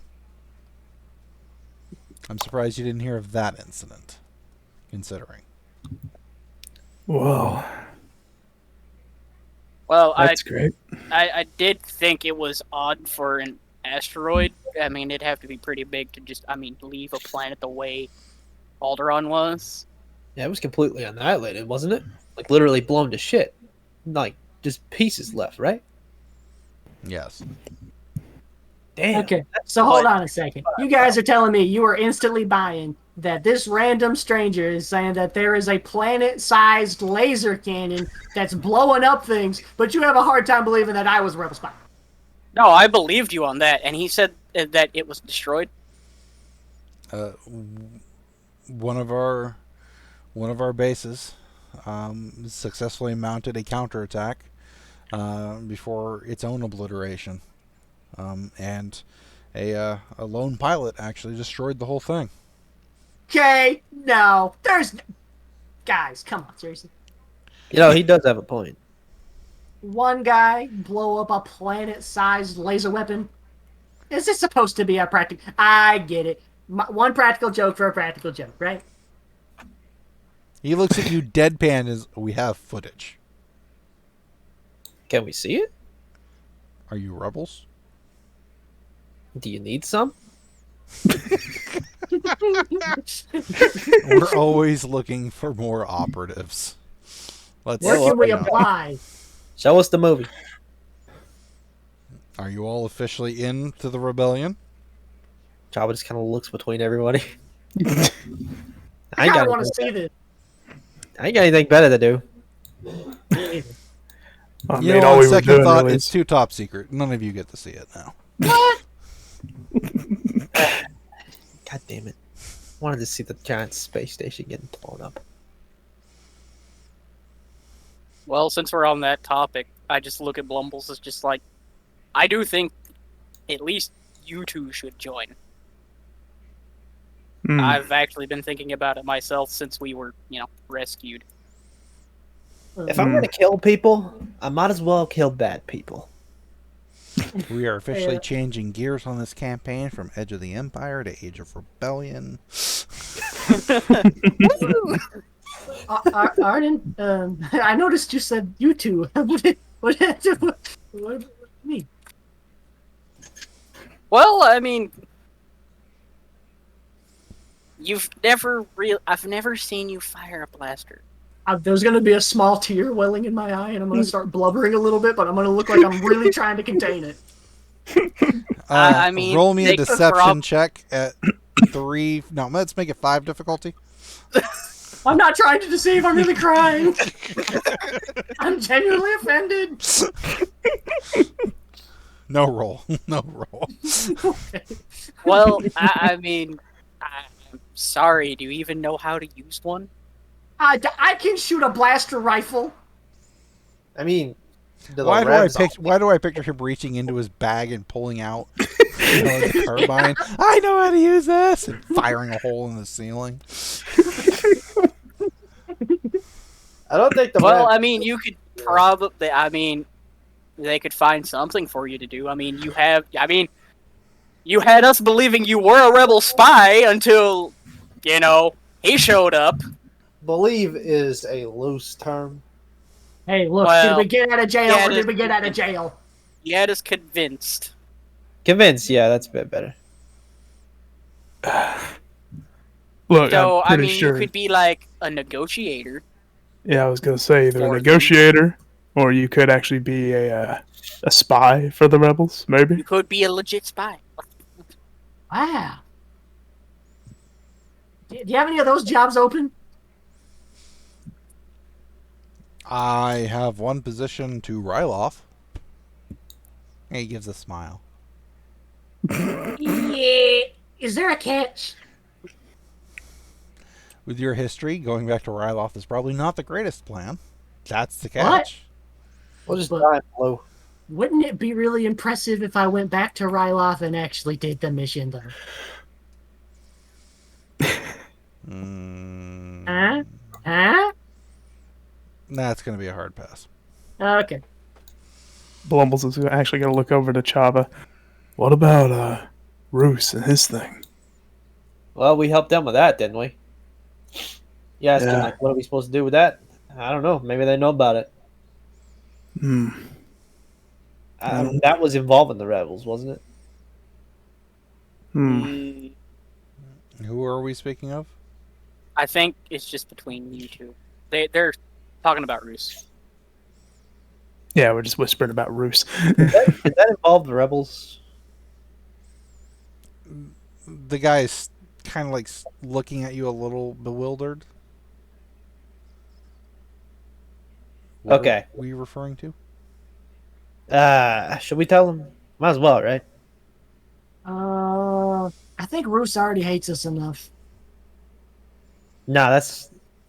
I'm surprised you didn't hear of that incident, considering. Whoa. Well, That's great. I did think it was odd for an asteroid. I mean, it'd have to be pretty big to just, leave a planet the way Alderaan was. Yeah, it was completely annihilated, wasn't it? Like, literally blown to shit. Like, just pieces left, right? Yes. Damn. Okay, so hold on a second. You guys are telling me you are instantly buying that this random stranger is saying that there is a planet-sized laser cannon that's blowing up things, but you have a hard time believing that I was a rebel spy. No, I believed you on that, and he said that it was destroyed. One of our bases successfully mounted a counterattack before its own obliteration, and a lone pilot actually destroyed the whole thing. Okay, no, guys, come on, seriously. He does have a point. One guy blow up a planet-sized laser weapon? Is this supposed to be a practical... I get it. One practical joke for a practical joke, right? He looks at you deadpan as, we have footage. Can we see it? Are you rebels? Do you need some? We're always looking for more operatives. Where can we apply? Show us the movie. Are you all officially into the rebellion? Chabba just kind of looks between everybody. I kind of want to see this. I ain't got anything better to do. On second thought, it's too top secret. None of you get to see it now. What? God damn it. I wanted to see the giant space station getting blown up. Well, since we're on that topic, I just look at Blumbles as just like, I do think at least you two should join. Hmm. I've actually been thinking about it myself since we were, rescued. If I'm gonna kill people, I might as well kill bad people. We are officially changing gears on this campaign from Edge of the Empire to Age of Rebellion. Arden, I noticed you said you two. What do you mean? Well, I mean, I've never seen you fire a blaster. There's going to be a small tear welling in my eye, and I'm going to start blubbering a little bit, but I'm going to look like I'm really trying to contain it. I mean, roll me a deception check at 3. No, let's make it 5 difficulty. I'm not trying to deceive. I'm really crying. I'm genuinely offended. No roll. No roll. Okay. Well, I mean, I'm sorry. Do you even know how to use one? I can shoot a blaster rifle. I mean, Why do I picture him reaching into his bag and pulling out the carbine? I know how to use this, and firing a hole in the ceiling. I don't think Well, I mean, you could probably. I mean, they could find something for you to do. I mean, you had us believing you were a rebel spy until, he showed up. believe is a loose term. Hey, look, did we get out of jail or did we get out of jail? You had us convinced. Convinced, yeah, that's a bit better. Look, So, I'm pretty I mean, sure. you could be like a negotiator. Yeah, I was gonna say either a Or- negotiator, or you could actually be a spy for the rebels, maybe. You could be a legit spy. Wow. Do you have any of those jobs open? I have one position to Ryloff. He gives a smile. Yeah. Is there a catch? With your history, going back to Ryloff is probably not the greatest plan. That's the catch. We'll just But- die low. Wouldn't it be really impressive if I went back to Ryloth and actually did the mission, though? Huh? That's going to be a hard pass. Okay. Blumbles is actually gonna look over to Chaba. What about Roos and his thing? Well, we helped them with that, didn't we? Yeah, asking, Yeah. like, what are we supposed to do with that? I don't know. Maybe they know about it. Hmm. That was involving the rebels, wasn't it? Hmm. Mm, Who are we speaking of? I think it's just between you two. They're talking about Roos. Yeah, we're just whispering about Roos. Did that involve the rebels? The guy's kind of like looking at you a little bewildered. What Okay. are we referring to? Should we tell them? Might as well, right? I think Roos already hates us enough. No,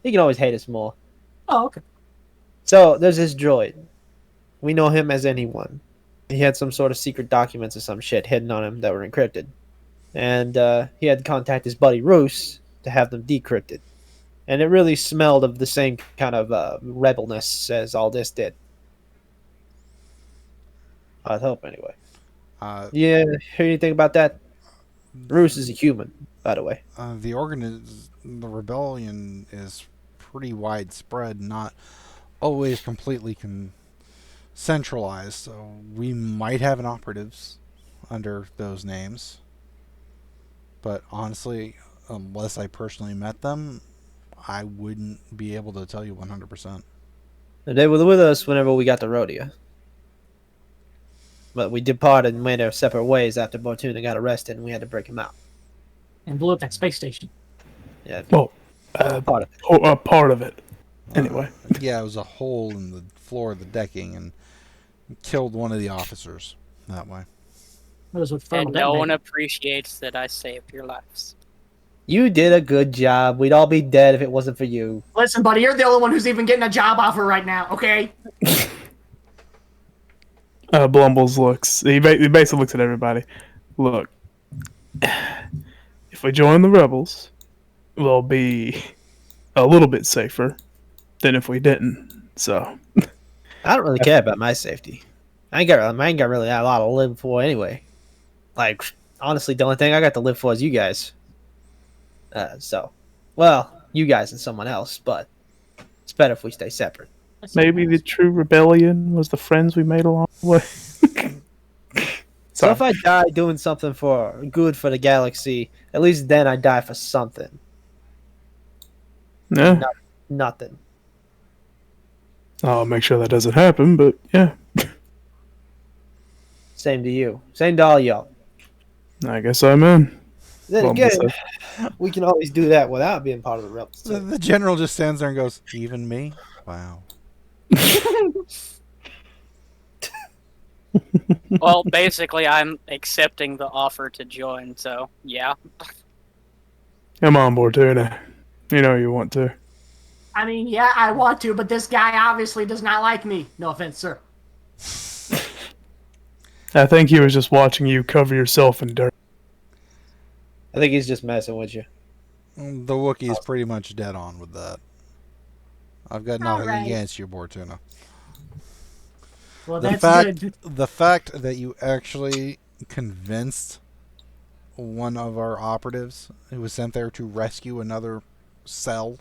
he can always hate us more. Oh, okay. So there's this droid. We know him as anyone. He had some sort of secret documents or some shit hidden on him that were encrypted, and he had to contact his buddy Roos to have them decrypted. And it really smelled of the same kind of rebelness as all this did. I'd hope, anyway. Yeah, hear anything about that? Roos is a human, by the way. The rebellion is pretty widespread, not always completely centralized. So we might have an operatives under those names, but honestly, unless I personally met them, I wouldn't be able to tell you 100%. They were with us whenever we got to Rhodia. But we departed and went our separate ways after Bortuna got arrested, and we had to break him out. And blew up that space station. Yeah, Well, part of it. a part of it. Anyway. Yeah, it was a hole in the floor of the decking and killed one of the officers that way. That was what And no one appreciates that I saved your lives. You did a good job. We'd all be dead if it wasn't for you. Listen, buddy, you're the only one who's even getting a job offer right now, okay? Blumbles looks. He basically looks at everybody. Look, if we join the rebels, we'll be a little bit safer than if we didn't. So I don't really care about my safety. I ain't got really a lot to live for anyway. Like, honestly, the only thing I got to live for is you guys. Well, you guys and someone else, but it's better if we stay separate. maybe the true rebellion was the friends we made along the way. So if I die doing something for good for the galaxy, at least then I die for something. Yeah. Nothing. I'll make sure that doesn't happen, but yeah. Same to you. Same to all y'all. I guess I'm in. Then Blumbles again, we can always do that without being part of the rebels. The general just stands there and goes, "Even me? Wow." Well, basically, I'm accepting the offer to join, so yeah. Come on, Bortuna. You know you want to. I mean, yeah, I want to, but this guy obviously does not like me. No offense, sir. I think he was just watching you cover yourself in dirt. I think he's just messing with you. The Wookiee is pretty much dead on with that. I've got nothing Alright. against you, Bortuna. Well, The that's fact, good. the fact that you actually convinced one of our operatives who was sent there to rescue another cell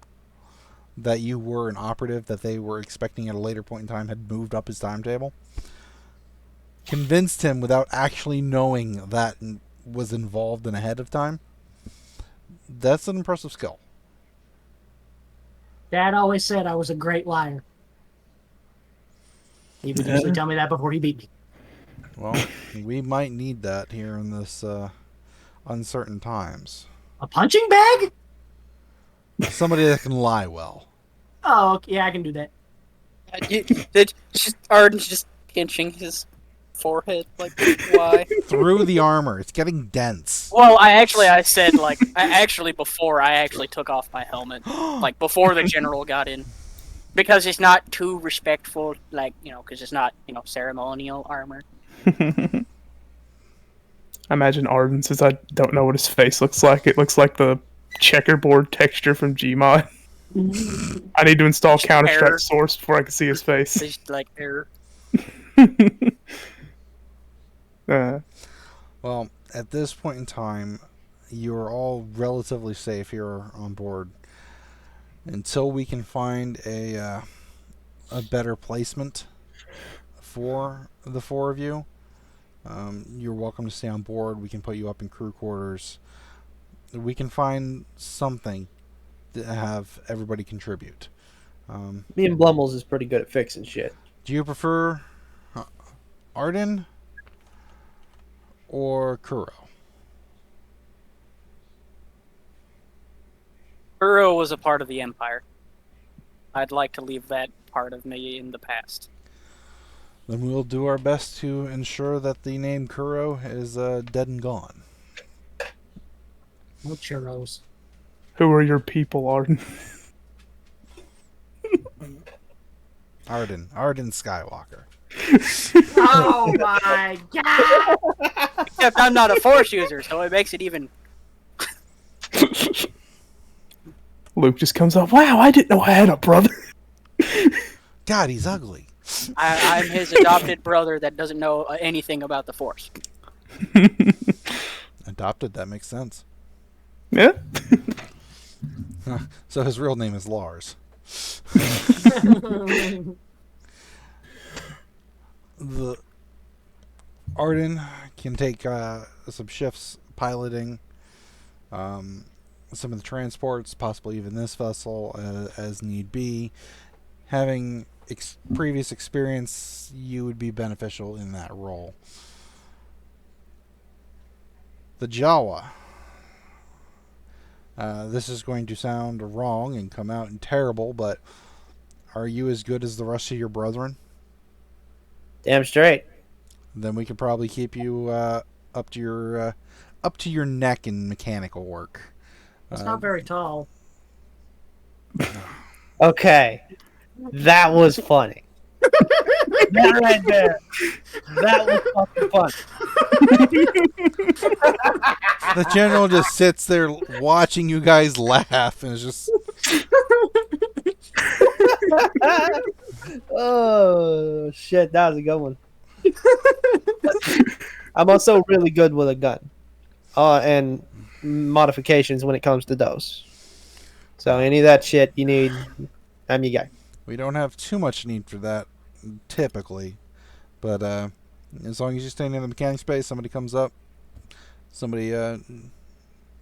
that you were an operative that they were expecting at a later point in time had moved up his timetable, convinced him without actually knowing that was involved in ahead of time. That's an impressive skill. Dad always said I was a great liar. He would usually tell me that before he beat me. Well, we might need that here in this uncertain times. A punching bag? Somebody that can lie well. Oh, okay, yeah, I can do that. Arden's just pinching his forehead, like, why? Through the armor. It's getting dense. Well, before I actually took off my helmet, like, before the general got in. Because it's not too respectful, like, because it's not, ceremonial armor. I imagine Arden, since I don't know what his face looks like. It looks like the checkerboard texture from Gmod. I need to install Counter-Strike Source before I can see his face. Just like error. Well, at this point in time, you're all relatively safe here on board. Until we can find a better placement for the four of you, you're welcome to stay on board. We can put you up in crew quarters. We can find something to have everybody contribute. Me and Blumbles is pretty good at fixing shit. Do you prefer Arden or Kuro? Uro was a part of the Empire. I'd like to leave that part of me in the past. Then we'll do our best to ensure that the name Kuro is dead and gone. No churros. Who are your people, Arden? Arden Skywalker. Oh my god! Except I'm not a Force user, so it makes it even... Luke just comes up, wow, I didn't know I had a brother. God, he's ugly. I'm his adopted brother that doesn't know anything about the Force. Adopted, that makes sense. Yeah. So his real name is Lars. The Arden can take some shifts piloting some of the transports, possibly even this vessel as need be. Having previous experience, you would be beneficial in that role. The Jawa. This is going to sound wrong and come out terrible, but are you as good as the rest of your brethren? Damn straight. Then we could probably keep you up to your neck in mechanical work. It's not very tall. Okay. That was funny. That right there. That was fucking fun. The general just sits there watching you guys laugh and is just. Oh shit, that was a good one. I'm also really good with a gun, and modifications when it comes to those. So any of that shit you need, I'm your guy. We don't have too much need for that, typically. But as long as you stay in the mechanic space, somebody comes up, somebody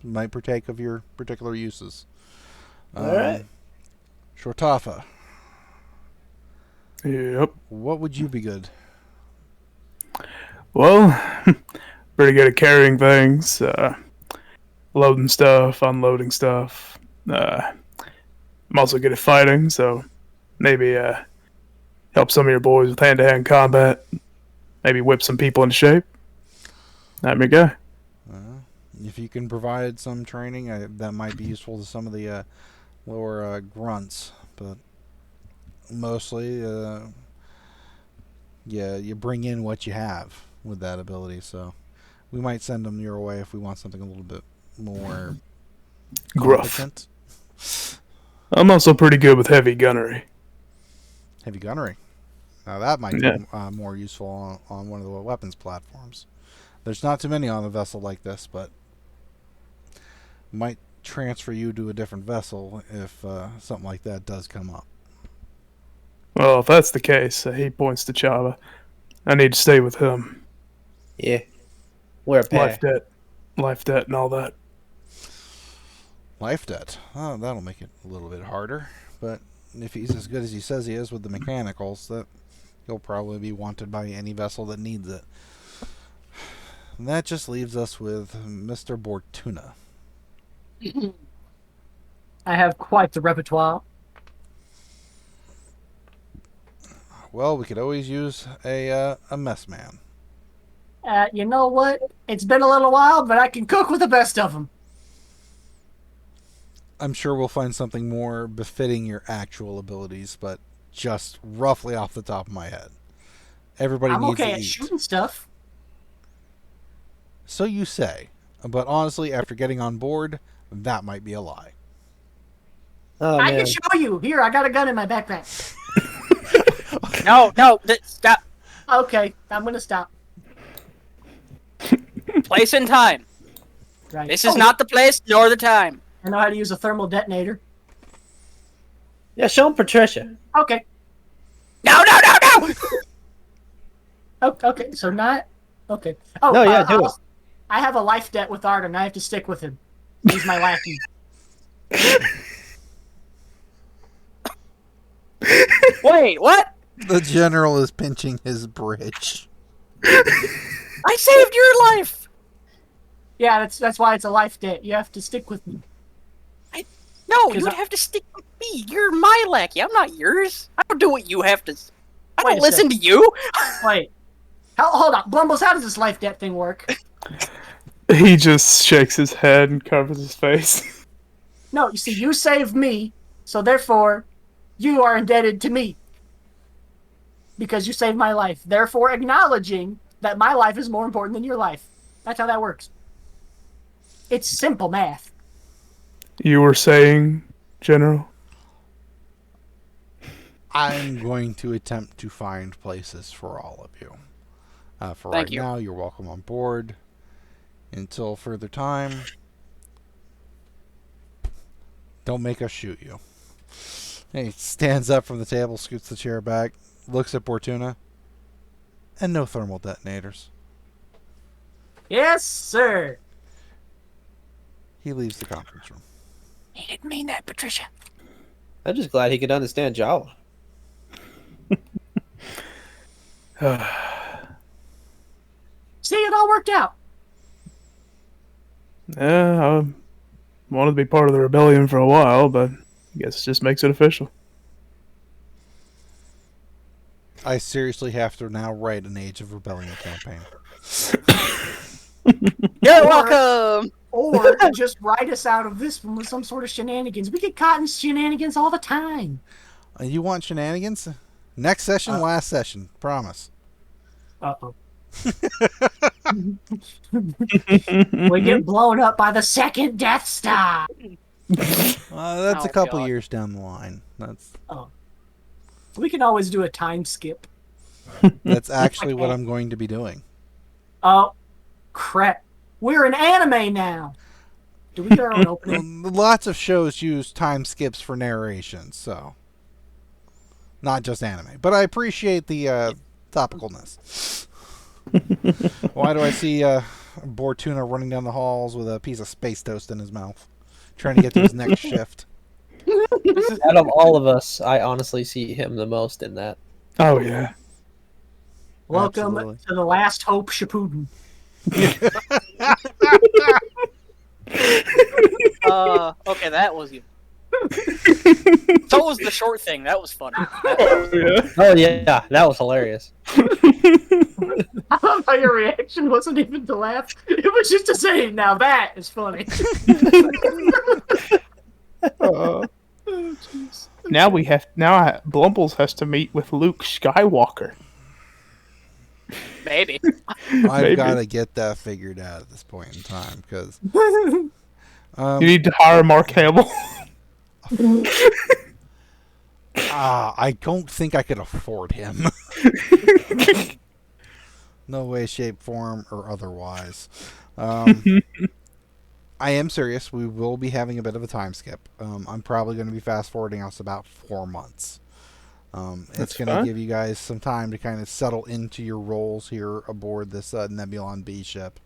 might partake of your particular uses. Alright. Shortafa, Yep. what would you be good? Well, pretty good at carrying things, loading stuff, unloading stuff. I'm also good at fighting, so maybe help some of your boys with hand-to-hand combat. Maybe whip some people into shape. I'm your guy. If you can provide some training, that might be useful to some of the lower grunts, but mostly, you bring in what you have with that ability, so we might send them your way if we want something a little bit more Gruff. competent. I'm also pretty good with heavy gunnery. Heavy gunnery. Now that might Yeah. be more useful on one of the weapons platforms. There's not too many on a vessel like this, but might transfer you to a different vessel if something like that does come up. Well, if that's the case, he points to Chabba. I need to stay with him. Yeah. We're a pair. Life debt and all that. Life debt. Oh, that'll make it a little bit harder. But if he's as good as he says he is with the mechanicals, that he'll probably be wanted by any vessel that needs it. And that just leaves us with Mr. Bortuna. I have quite the repertoire. Well, we could always use a mess man. You know what? It's been a little while, but I can cook with the best of them. I'm sure we'll find something more befitting your actual abilities, but just roughly off the top of my head. Everybody I'm needs okay to at eat. shooting stuff. So you say. But honestly, after getting on board, that might be a lie. Oh, I man. can show you. Here, I got a gun in my backpack. No, stop. Okay, I'm gonna stop. Place and time. Right. This is not the place nor the time. I know how to use a thermal detonator. Yeah, show him Patricia. Okay. No! Oh, okay. So not. Okay. Oh, No, yeah, do it. I have a life debt with Arden. I have to stick with him. He's my lackey. Wait, what? The general is pinching his bridge. I saved your life. Yeah, that's why it's a life debt. You have to stick with me. No, 'Cause you would I- have to stick with me. You're my lackey. I'm not yours. I don't do what you have to. I Wait don't a listen to you. Wait. Hold on. Blumbles, how does this life debt thing work? He just shakes his head and covers his face. No, you see, you saved me, so therefore, you are indebted to me. Because you saved my life. Therefore, acknowledging that my life is more important than your life. That's how that works. It's simple math. You were saying, General? I'm going to attempt to find places for all of you. For Thank right you. now, you're welcome on board. Until further time, don't make us shoot you. And he stands up from the table, scoots the chair back, looks at Bortuna, and no thermal detonators. Yes, sir. He leaves the conference room. He didn't mean that, Patricia. I'm just glad he could understand Jawa. See, it all worked out. Yeah, I wanted to be part of the rebellion for a while, but I guess it just makes it official. I seriously have to now write an Age of Rebellion campaign. You're welcome. Or just write us out of this one with some sort of shenanigans. We get caught in shenanigans all the time. You want shenanigans? Next session, last session. Promise. Uh-oh. We get blown up by the second Death Star. That's Oh, a couple God. years down the line. We can always do a time skip. That's actually what I'm going to be doing. Oh, crap. We're an anime now. Do we get our own opening? Lots of shows use time skips for narration, so not just anime. But I appreciate the topicalness. Why do I see Bortuna running down the halls with a piece of space toast in his mouth, trying to get to his next shift? Out of all of us, I honestly see him the most in that. Oh yeah. Welcome Absolutely. to the Last Hope Shippuden. Okay, that was you. So was the short thing. That was funny. Oh yeah, that was hilarious. I love how your reaction wasn't even to laugh. It was just to say, now that is funny. Now Blumbles has to meet with Luke Skywalker. Maybe. I've got to get that figured out at this point in time because You need to hire Mark Hamill. I don't think I could afford him. No way, shape, form, or otherwise. I am serious. We will be having a bit of a time skip. I'm probably going to be fast forwarding us about 4 months. It's going to give you guys some time to kind of settle into your roles here aboard this Nebulon B ship.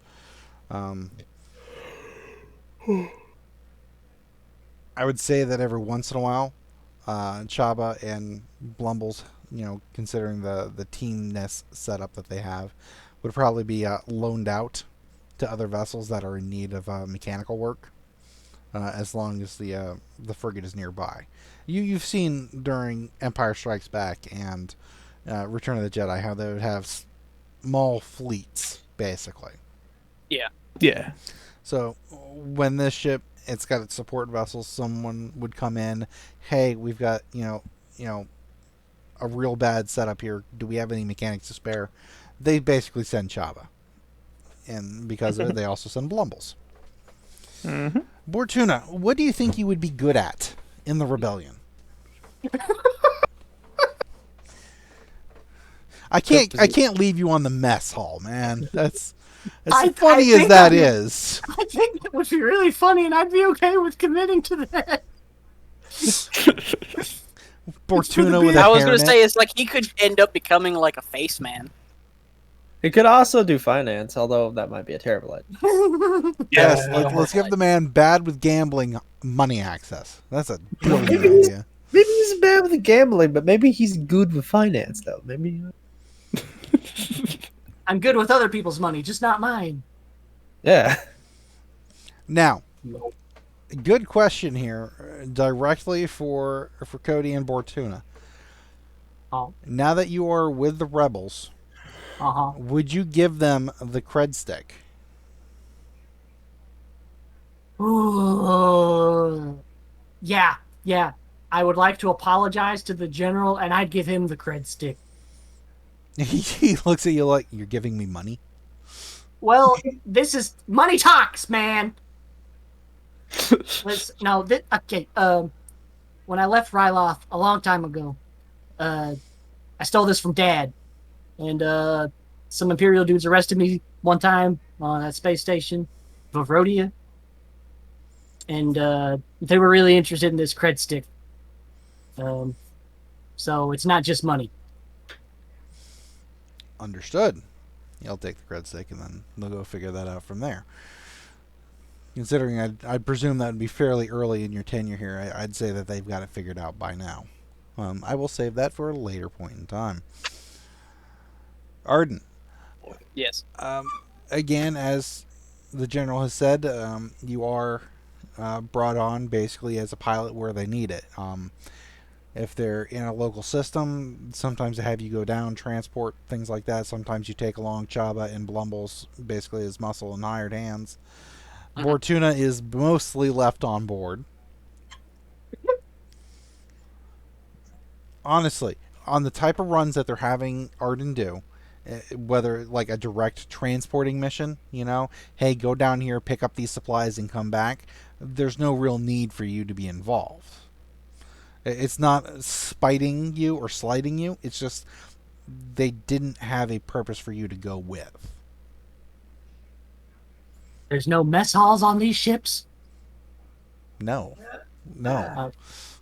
I would say that every once in a while, Chabba and Blumbles, considering the teamness setup that they have, would probably be loaned out to other vessels that are in need of mechanical work, as long as the frigate is nearby. You've seen during Empire Strikes Back and Return of the Jedi how they would have small fleets, basically. Yeah. Yeah. So when this ship, it's got its support vessels, someone would come in, hey, we've got a real bad setup here. Do we have any mechanics to spare? They basically send Chabba. And because of it, they also send Blumbles. Mm-hmm. Bortuna, what do you think you would be good at in the rebellion? I can't leave you on the mess hall, man. That's as funny as that is. I think that would be really funny, and I'd be okay with committing to that. Bortuna with a I was going hairnet. to say, it's like he could end up becoming like a face man. He could also do finance, although that might be a terrible idea. Yes, let's give the man bad with gambling money access. That's a brilliant idea. Maybe he's bad with the gambling, but maybe he's good with finance, though. Maybe. I'm good with other people's money, just not mine. Yeah. Now, good question here, directly for Cody and Bortuna. Oh. Now that you are with the rebels, would you give them the cred stick? Ooh. Yeah. I would like to apologize to the general, and I'd give him the cred stick. He looks at you like, you're giving me money? Well, this is money talks, man. Okay. When I left Ryloth a long time ago, I stole this from Dad, and some Imperial dudes arrested me one time on that space station, Vovrodia, and they were really interested in this cred stick. So it's not just money. Understood. He'll take the cred stick, and then they'll go figure that out from there. Considering I'd presume that would be fairly early in your tenure here, I'd say that they've got it figured out by now. I will save that for a later point in time. Arden. Yes. Again, as the general has said, you are brought on basically as a pilot where they need it. If they're in a local system, sometimes they have you go down, transport, things like that. Sometimes you take along Chabba and Blumbles, basically as muscle and hired hands. Bortuna is mostly left on board. Honestly, on the type of runs that they're having Arden do, whether like a direct transporting mission, hey, go down here, pick up these supplies, and come back, there's no real need for you to be involved. It's not spiting you or slighting you. It's just they didn't have a purpose for you to go with. There's no mess halls on these ships? No.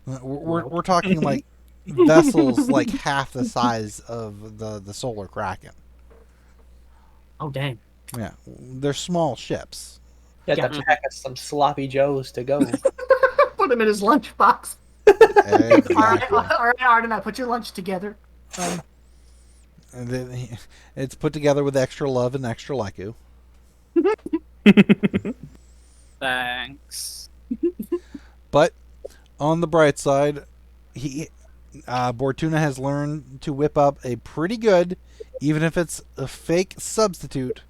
We're talking like vessels like half the size of the Solar Kraken. Oh, dang. Yeah, they're small ships. You have to pack us some sloppy joes to go. Put him in his lunchbox. Exactly. All right, Arden, I put your lunch together. And then it's put together with extra love and extra leku. Thanks. But on the bright side, Bortuna has learned to whip up a pretty good, even if it's a fake substitute,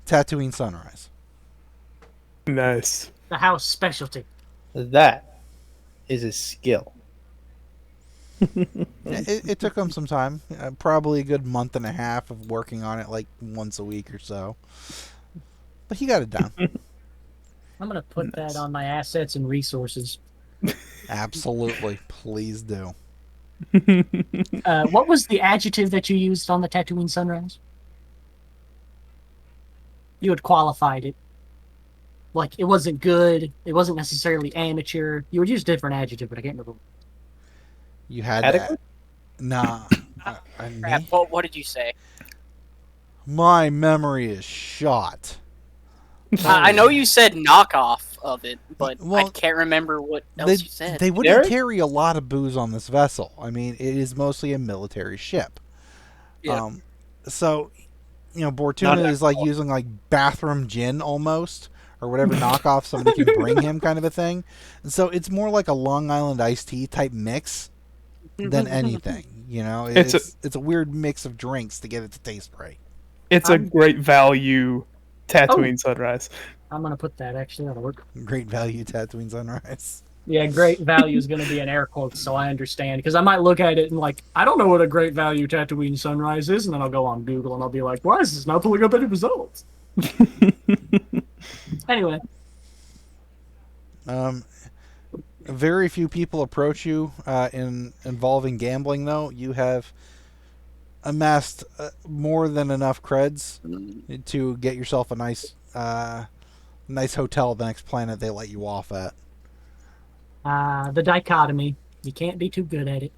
Tatooine sunrise. Nice. The house specialty. That is a skill. It took him some time, probably a good month and a half of working on it, like once a week or so. But he got it down. I'm going to put that on my assets and resources. Absolutely. Please do. What was the adjective that you used on the Tatooine sunrise? You had qualified it. Like, it wasn't good. It wasn't necessarily amateur. You would use a different adjective, but I can't remember. You had Adequate? that. Nah. Crap, what did you say? My memory is shot. I know you said knockoff of it, but Well, I can't remember what else you said. They wouldn't Derek? carry a lot of booze on this vessel. I mean, it is mostly a military ship. Yeah. So, Bortuna is like using like bathroom gin almost, or whatever knockoff somebody can bring him kind of a thing. And so it's more like a Long Island iced tea type mix than anything. It's a weird mix of drinks to get it to taste right. It's a great value Tatooine sunrise. I'm going to put that, actually. That'll work. Great value Tatooine sunrise. Yeah, great value is going to be in air quotes, so I understand. Because I might look at it and like, I don't know what a great value Tatooine sunrise is, and then I'll go on Google and I'll be like, why is this not pulling up any results? Anyway. Very few people approach you involving gambling, though. You have amassed more than enough creds to get yourself a nice hotel the next planet they let you off at. The dichotomy. You can't be too good at it.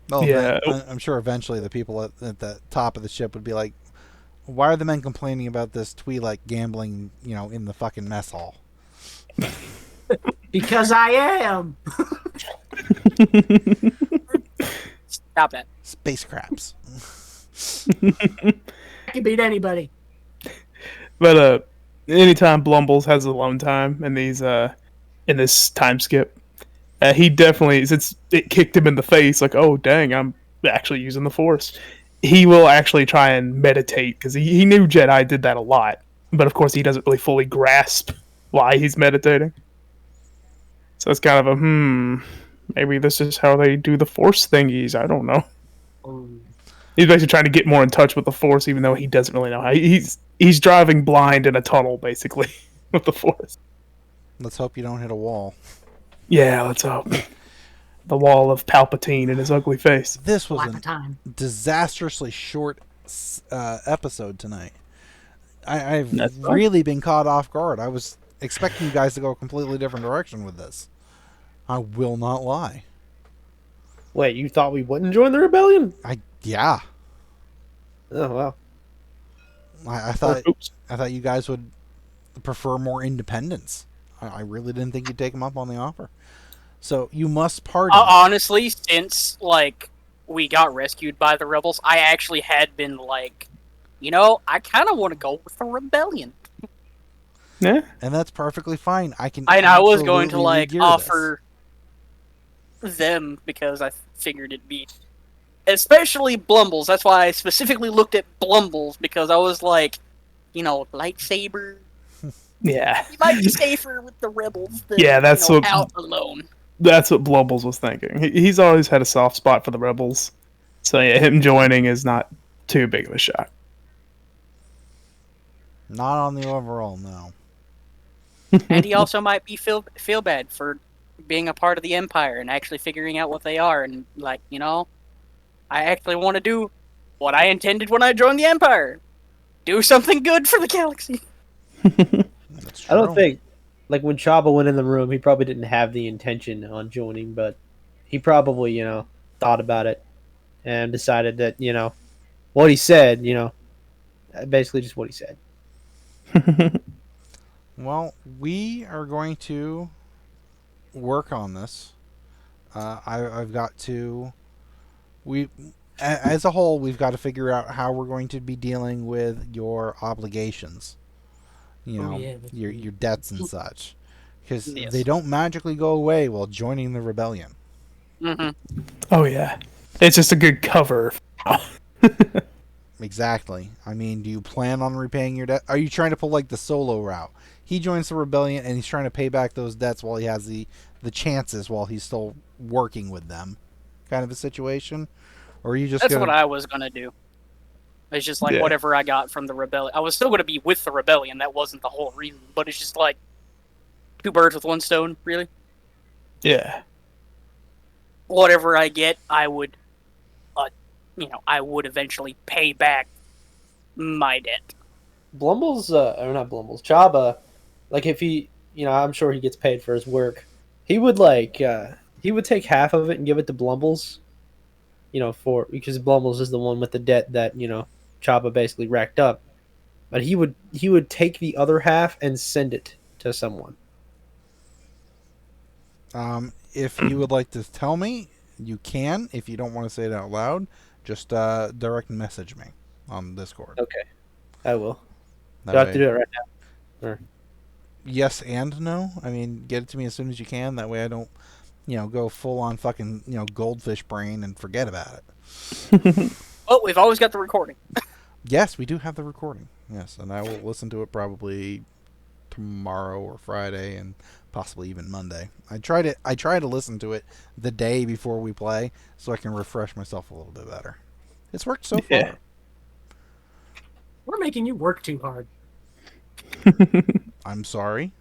Well, Yeah. I'm sure eventually the people at the top of the ship would be like, why are the men complaining about this Twi'lek gambling, in the fucking mess hall? Because I am! Stop it. Space craps. I can beat anybody. But anytime Blumbles has alone time in this time skip, he definitely, since it kicked him in the face, like, oh dang, I'm actually using the Force. He will actually try and meditate because he knew Jedi did that a lot, but of course he doesn't really fully grasp why he's meditating. So it's kind of maybe this is how they do the Force thingies. I don't know. He's basically trying to get more in touch with the Force, even though he doesn't really know how. He's driving blind in a tunnel, basically, with the Force. Let's hope you don't hit a wall. Yeah, let's hope. The wall of Palpatine in his ugly face. This was Lack of a time. disastrously short episode tonight. I've That's fine. really been caught off guard. I was expecting you guys to go a completely different direction with this. I will not lie. Wait, you thought we wouldn't join the rebellion? Yeah. Oh, well. I thought Oops. you guys would prefer more independence. I really didn't think you'd take them up on the offer. So you must pardon. Honestly, since we got rescued by the rebels, I actually had been like, I kind of want to go with the rebellion. Yeah. And that's perfectly fine. I was going to absolutely regear offer them because I figured it'd be, especially Blumbles. That's why I specifically looked at Blumbles, because I was like, lightsaber. Yeah. You might be safer with the rebels than Yeah, that's what- out alone. that's what Blumbles was thinking. He's always had a soft spot for the rebels, so yeah, him joining is not too big of a shock. Not on the overall, no. And he also might be feel bad for being a part of the Empire and actually figuring out what they are, and like, you know, I actually want to do what I intended when I joined the Empire. Do something good for the galaxy. That's true. I don't think, like, when Chabba went in the room, he probably didn't have the intention on joining, but he probably, you know, thought about it and decided that, you know, what he said, you know, basically just what he said. Well, we are going to work on this. I've got to. As a whole, we've got to figure out how we're going to be dealing with your obligations. You know, your debts and such, because they don't magically go away while joining the rebellion. Mm-hmm. Oh yeah, it's just a good cover. Exactly. I mean, do you plan on repaying your debt? Are you trying to pull like the Solo route? He joins the rebellion and he's trying to pay back those debts while he has the chances while he's still working with them, kind of a situation. Or are you just? That's what I was gonna do. It's just like whatever I got from the rebellion. I was still gonna be with the rebellion. That wasn't the whole reason, but it's just like two birds with one stone, really. Yeah. Whatever I get, I would, I would eventually pay back my debt. Blumbles, or not Blumbles, Chabba, like if he, you know, I'm sure he gets paid for his work. He would he would take half of it and give it to Blumbles, you know, because Blumbles is the one with the debt that, you know, Chabba basically racked up. But he would take the other half and send it to someone. If you would like to tell me, you can. If you don't want to say it out loud, just direct message me on Discord. Okay, I will. That Do I have way- to do it right now? Or... Yes and no. I mean, get it to me as soon as you can. That way I don't, go full on fucking, goldfish brain and forget about it. Oh, we've always got the recording. Yes, we do have the recording. Yes, and I will listen to it probably tomorrow or Friday and possibly even Monday. I try to listen to it the day before we play so I can refresh myself a little bit better. It's worked so far. We're making you work too hard. I'm sorry.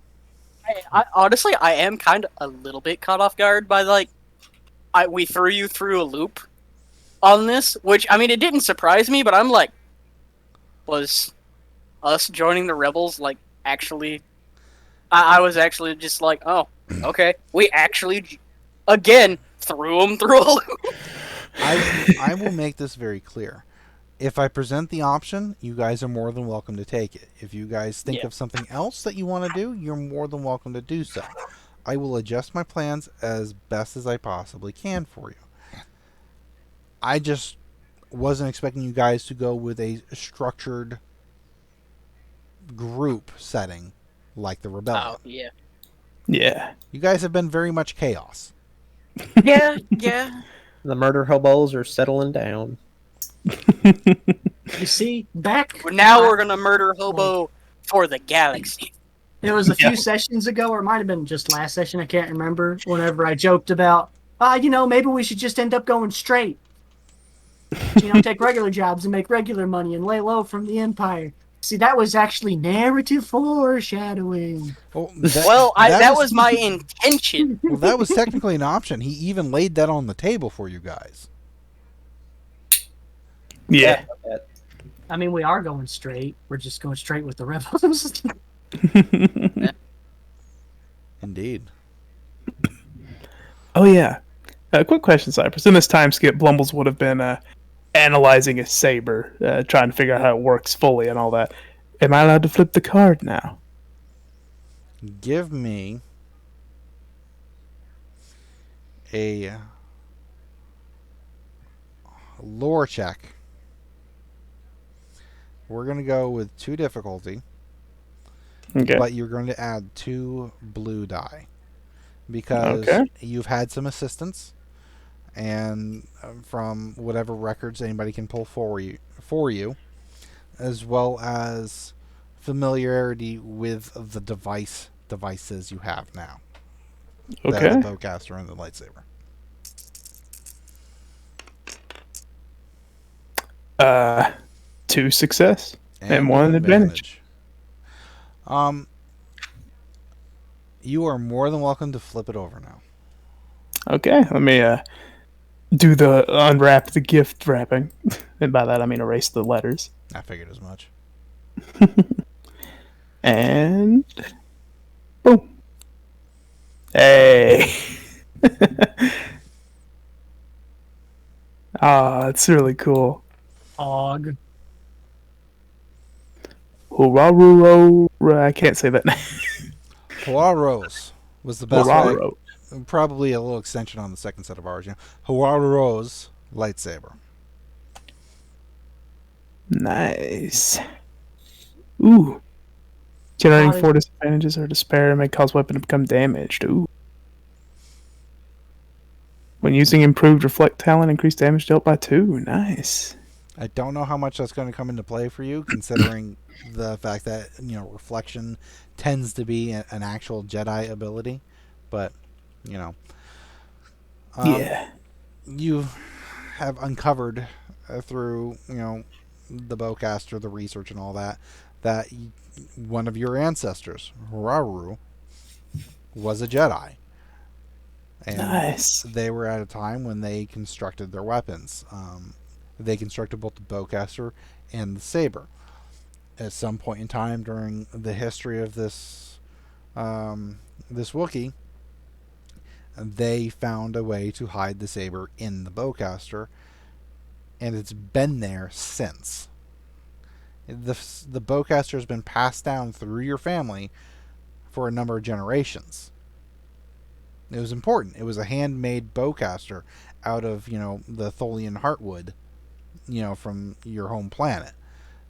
I honestly, I am kind of a little bit caught off guard by we threw you through a loop on this, which I mean, it didn't surprise me, but I'm like, was us joining the rebels like actually? I was actually just like, oh, okay, we actually again threw them through a loop. I will make this very clear. If I present the option, you guys are more than welcome to take it. If you guys think of something else that you want to do, you're more than welcome to do so. I will adjust my plans as best as I possibly can for you. I just wasn't expecting you guys to go with a structured group setting like the Rebellion. Oh, yeah. Yeah. You guys have been very much chaos. Yeah. The murder hobos are settling down. You see, back Now we're gonna murder hobo for the galaxy. It was a few sessions ago, or it might have been just last session. I can't remember. Whenever I joked about, maybe we should just end up going straight. Take regular jobs and make regular money and lay low from the Empire. See, that was actually narrative foreshadowing. That was my intention. Well, that was technically an option. He even laid that on the table for you guys. Yeah. I mean, we are going straight. We're just going straight with the rebels. Indeed. Oh, yeah. Quick question, Cypress. In this time skip, Blumbles would have been analyzing his saber, trying to figure out how it works fully and all that. Am I allowed to flip the card now? Give me a lore check. We're going to go with 2 difficulty. Okay. But you're going to add 2 blue die. Because you've had some assistance. And from whatever records anybody can pull for you. As well as familiarity with the devices you have now. Okay. The bowcaster and the lightsaber. 2 success and 1 advantage. You are more than welcome to flip it over now. Okay, let me do the unwrap the gift wrapping, and by that I mean erase the letters. I figured as much. And boom. Hey. It's really cool. Og. I can't say that name. Huaros was the best way. Horaro. Probably a little extension on the second set of ours. Huaros lightsaber. Nice. Ooh. Generating 4 disadvantages or despair may cause weapon to become damaged. Ooh. When using improved reflect talent, increase damage dealt by 2. Nice. I don't know how much that's going to come into play for you, considering the fact that reflection tends to be an actual Jedi ability, but Yeah. you have uncovered through the bowcaster, the research, and all that one of your ancestors, Horaru, was a Jedi. And Nice. they were at a time when they constructed their weapons. They constructed both the bowcaster and the saber. At some point in time during the history of this Wookiee, they found a way to hide the saber in the bowcaster, and it's been there since. The bowcaster has been passed down through your family for a number of generations. It was important. It was a handmade bowcaster out of, the Tholian heartwood, from your home planet.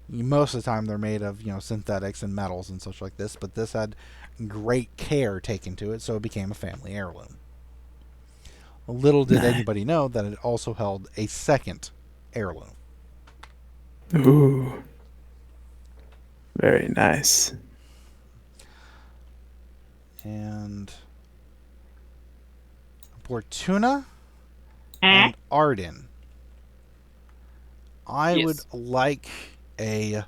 Most of the time they're made of, synthetics and metals and such like this, but this had great care taken to it, so it became a family heirloom. Little did anybody know that it also held a second heirloom. Ooh. Very nice. And Bortuna and Arden. I would like a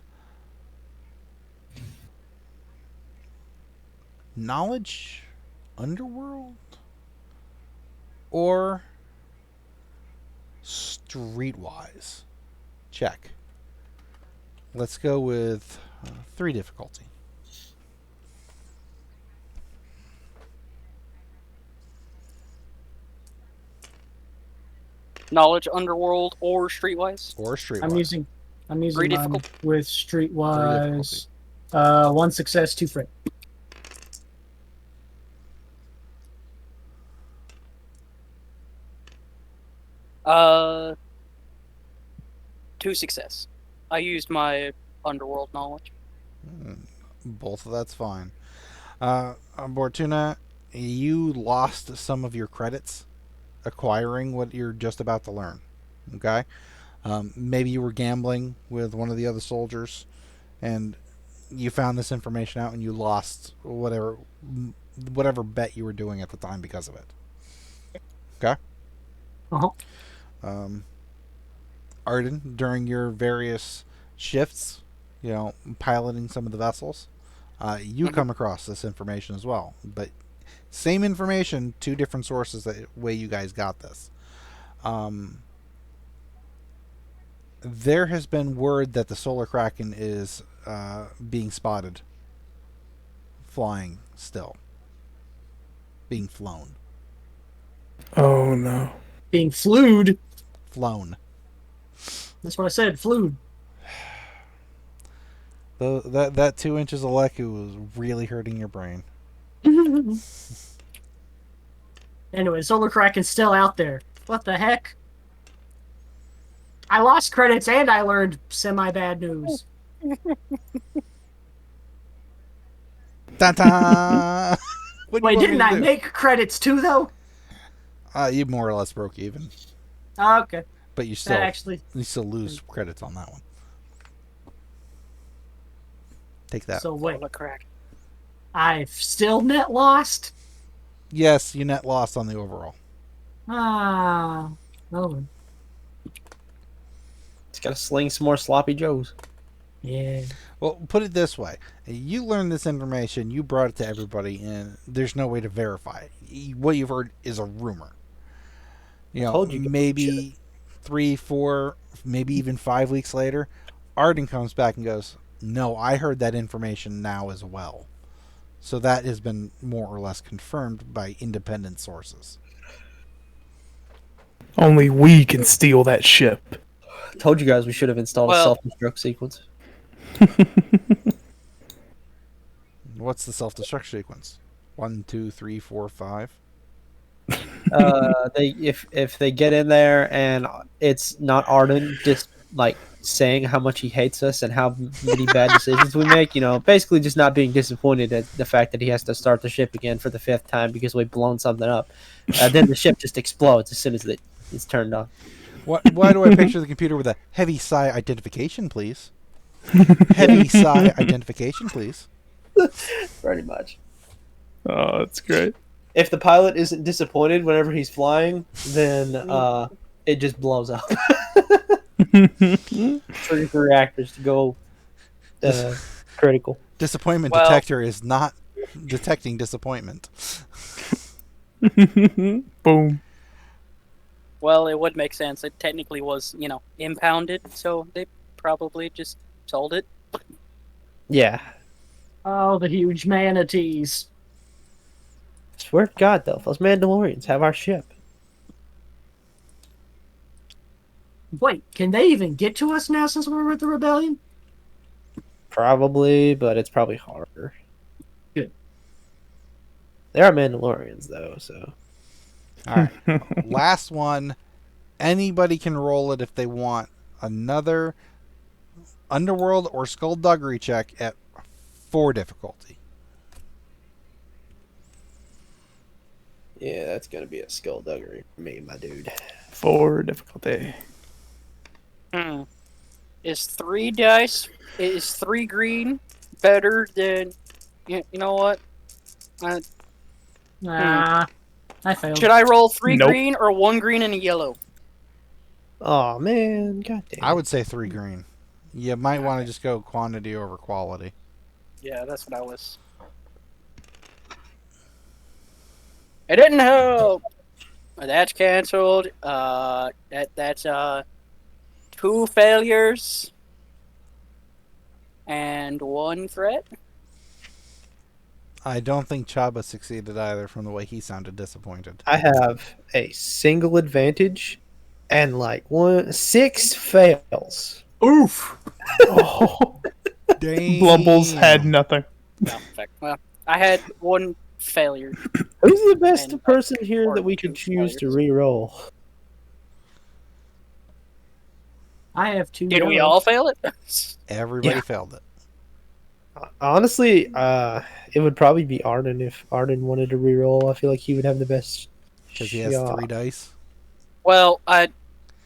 knowledge underworld or streetwise check. Let's go with 3 difficulty. Knowledge underworld or streetwise? Or streetwise. I'm using 3 mine difficult. with streetwise. 1 success, 2 fret. Uh, 2 success. I used my underworld knowledge. Both of that's fine. Bortuna, you lost some of your credits acquiring what you're just about to learn. Okay? Maybe you were gambling with one of the other soldiers and you found this information out and you lost whatever bet you were doing at the time because of it. Okay? Uh-huh. Arden, during your various shifts, piloting some of the vessels, you come across this information as well. But same information, 2 different sources, the way you guys got this. There has been word that the Solar Kraken is being spotted flying still. Being flown. Oh no. Being flued. Flown. That's what I said, flued. That 2 inches of Leku was really hurting your brain. Anyway, Solar Kraken's still out there. What the heck? I lost credits and I learned semi-bad news. Ta-ta! Wait, didn't I make credits too, though? You more or less broke even. Oh, okay. But you still Actually, you still lose credits on that one. Take that. So wait, Correct. I've still net lost? Yes, you net loss on the overall. Ah. Oh. It's got to sling some more sloppy joes. Yeah. Well, put it this way. You learned this information, you brought it to everybody, and there's no way to verify it. What you've heard is a rumor. You know, Told you guys maybe 3, 4, maybe even 5 weeks later, Arden comes back and goes, no, I heard that information now as well. So that has been more or less confirmed by independent sources. Only we can steal that ship. Told you guys we should have installed a Well- self-destruct sequence. What's the self-destruct sequence? 1, 2, 3, 4, 5. If they get in there and it's not Arden just like saying how much he hates us and how many bad decisions we make, you know, basically just not being disappointed at the fact that he has to start the ship again for the 5th time because we've blown something up, then the ship just explodes as soon as it's turned on. Why do I picture the computer with a heavy sigh identification, please? Heavy sigh identification, please. Pretty much. Oh, that's great. If the pilot isn't disappointed whenever he's flying, then it just blows up. Triggers the reactors to go critical. Disappointment Well- detector is not detecting disappointment. Boom. Well, it would make sense. It technically was, impounded, so they probably just sold it. Yeah. Oh, the huge manatees. Swear to God, though, if those Mandalorians have our ship. Wait, can they even get to us now since we're with the rebellion? Probably, but it's probably harder. Good. They are Mandalorians, though, so. All right. Last one. Anybody can roll it if they want. Another Underworld or Skullduggery check at 4 difficulty. Yeah, that's gonna be a skullduggery for me, my dude. 4 difficulty. Is 3 dice? Is 3 green better than? You know what? Ah, I failed. Should I roll 3 Nope. green or 1 green and a yellow? Oh man, god damn. I would say 3 green. You might want to just go quantity over quality. Yeah, that's what I was. It didn't help. That's canceled. That's 2 failures and 1 threat. I don't think Chabba succeeded either from the way he sounded disappointed. I have a single advantage and like 6 fails. Oof. Oh, Dang. Blumbles had nothing. No, in fact, well, I had 1 failure. Who's the best And, person here or that we could 2 choose to failures. re-roll? I have 2. Did we yellows. all fail it? Everybody Yeah. failed it. Honestly, it would probably be Arden if Arden wanted to re-roll. I feel like he would have the best. Because he has shot. 3 dice. Well, Well,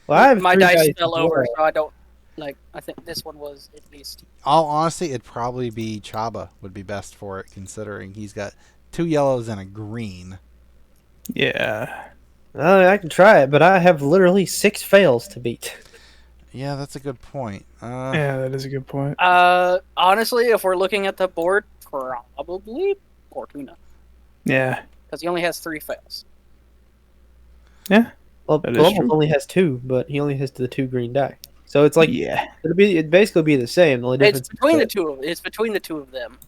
I have my 3 dice as fell over, well. so I don't like. I think this one was at least. All honesty, it'd probably be Chabba would be best for it, considering he's got 2 yellows and a green. Yeah. I can try it, but I have literally 6 fails to beat. Yeah, that's a good point. Yeah, that is a good point. Honestly, if we're looking at the board, probably Bortuna, Yeah. because he only has 3 fails. Yeah. Well, That is Blumbles true. only has 2, but he only has the 2 green die. So it's like Yeah. it'd basically be the same. The only difference It's between the is two of. It's between the 2 of them.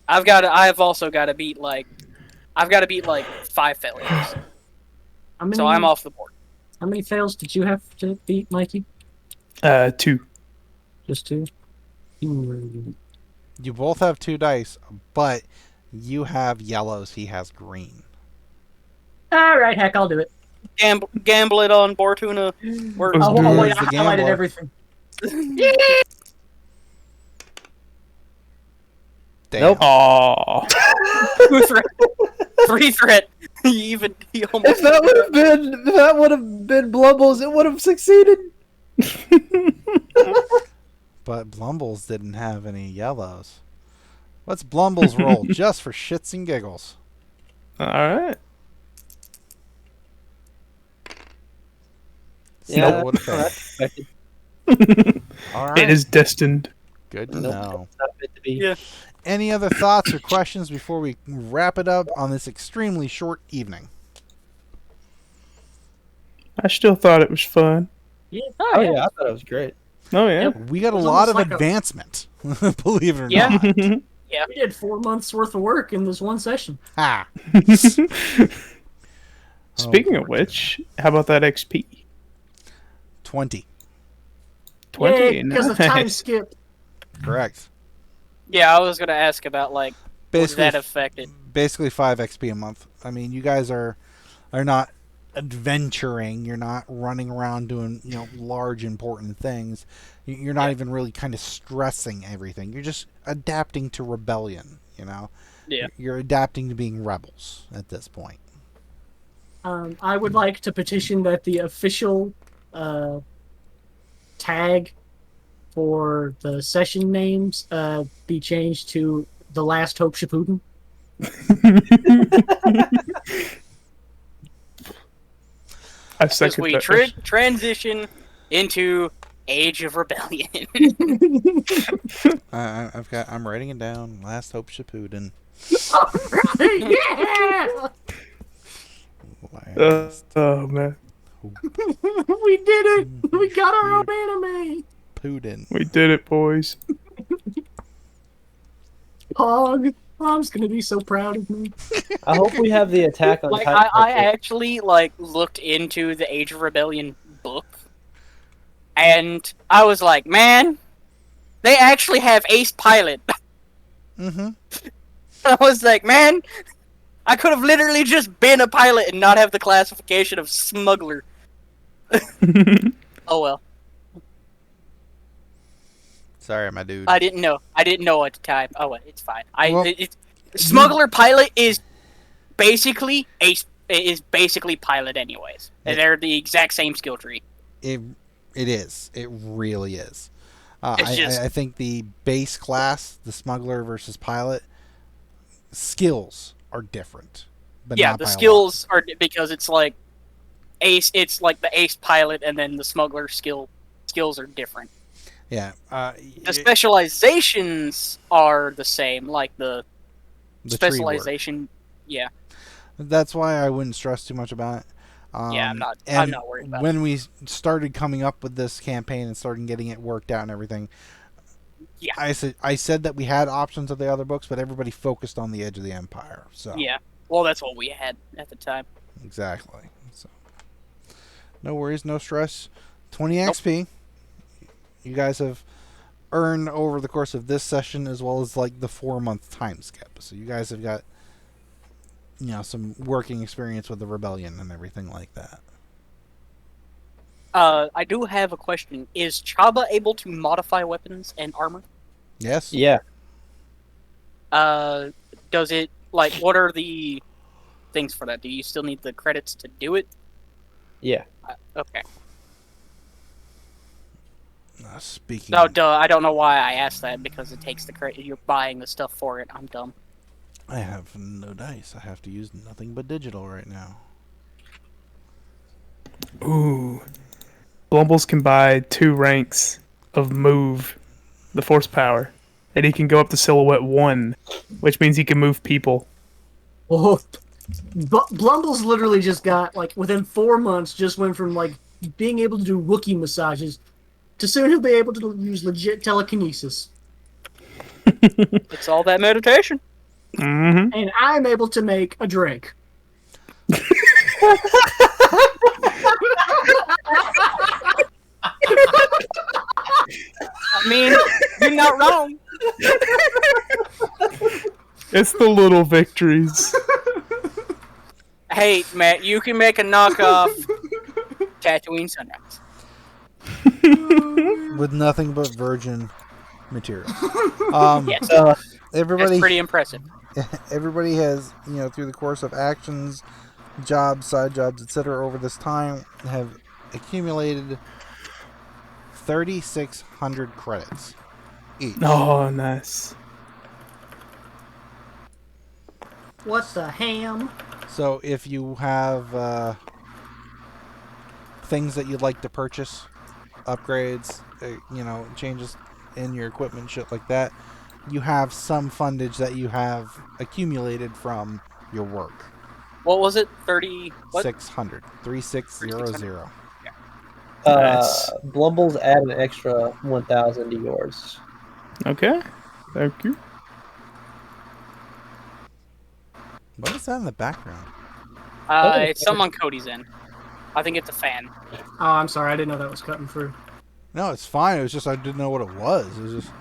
I've also got to beat like 5 failures, How many, so I'm off the board. How many fails did you have to beat, Mikey? 2. Just 2? Hmm. You both have 2 dice, but you have yellows, he has green. Alright, heck, I'll do it. Gamble it on Bortuna. Let's Oh, do oh it. wait, I The highlighted gambler. everything. Damn. Nope. Aw. 2 threat, 3 threat. He almost. if that would have been Blumbles, it would have succeeded. But Blumbles didn't have any yellows. What's Blumbles roll just for shits and giggles? All right. Yeah, So would a that's fate. expected. All right. It is destined. Good to Nope, know. it's not meant to be. Yeah. Any other thoughts or questions before we wrap it up on this extremely short evening? I still thought it was fun. Yeah. Oh yeah, I thought it was great. Oh yeah. We got a It was lot almost of like advancement, believe it or Yeah. not. We did 4 months worth of work in this one session. Ha! Speaking Oh, of which, how about that XP? 20. 20. Because of time Nice. skip. Correct. Yeah, I was gonna ask about like would Basically, that affect it? basically 5 XP a month. I mean, you guys are not adventuring. You're not running around doing large important things. You're not even really kind of stressing everything. You're just adapting to rebellion. Yeah. You're adapting to being rebels at this point. I would like to petition that the official tag for the session names be changed to The Last Hope Shippuden. I As second we that. transition into Age of Rebellion. I'm writing it down. Last Hope Shippuden. Yeah! Oh man, We did it! We got our own anime! Puden. we did it, boys. Pog! Mom's gonna be so proud of me. I hope we have the Attack on Like Titan. I actually looked into the Age of Rebellion book, and I was like, man, they actually have Ace Pilot. Mm-hmm. I was like, man, I could have literally just been a pilot and not have the classification of smuggler. Oh well. Sorry, my dude. I didn't know. I didn't know at the time. Oh well, it's fine. Well, Smuggler pilot is basically pilot anyways. They're the exact same skill tree. It is. It really is. It's just- I think the base class, the smuggler versus pilot, skills are different. But Yeah, not the by a lot. skills are because it's like ace. It's like the ace pilot, and then the smuggler skills are different. Yeah. The specializations are the same, like the the tree work. specialization. Yeah, That's why I wouldn't stress too much about it. yeah. I'm and not worried about it. when we started coming up with this campaign and started getting it worked out and everything, Yeah. I said that we had options of the other books, but everybody focused on the Edge of the Empire. So Yeah. Well, that's what we had at the time. exactly. So no worries, no stress. 20 Nope. XP. You guys have earned over the course of this session as well as like the 4-month time skip. So you guys have got some working experience with the rebellion and everything like that. I do have a question. Is Chabba able to modify weapons and armor? Yes? Yeah. Does it what are the things for that? Do you still need the credits to do it? Yeah. Okay. Speaking No, duh. I don't know why I asked that because it takes the credit. You're buying the stuff for it. I'm dumb. I have no dice. I have to use nothing but digital right now. Ooh. Blumbles can buy 2 ranks of move, the force power, and he can go up to silhouette 1, which means he can move people. Oh, Blumbles literally just got, within 4 months, just went from, being able to do Wookiee massages to soon he'll be able to use legit telekinesis. It's all that meditation. Mm-hmm. And I'm able to make a drink. I mean, you're not wrong. It's the little victories. Hey, Matt, you can make a knockoff Tatooine Sunrise. With nothing but virgin material. Yes, Everybody, that's pretty impressive. everybody has, through the course of actions, jobs, side jobs, etc., over this time, have accumulated 3,600 credits each. Oh, nice. What the ham? So if you have things that you'd like to purchase, upgrades, changes in your equipment, shit like that, you have some fundage that you have accumulated from your work. What was it? 30... What? 600. 3600. Nice. Blumbles add an extra 1,000 to yours. Okay. Thank you. What is that in the background? It's someone Cody's in. I think it's a fan. Oh, I'm sorry. I didn't know that was cutting through. No, it's fine. It was just I didn't know what it was. It was just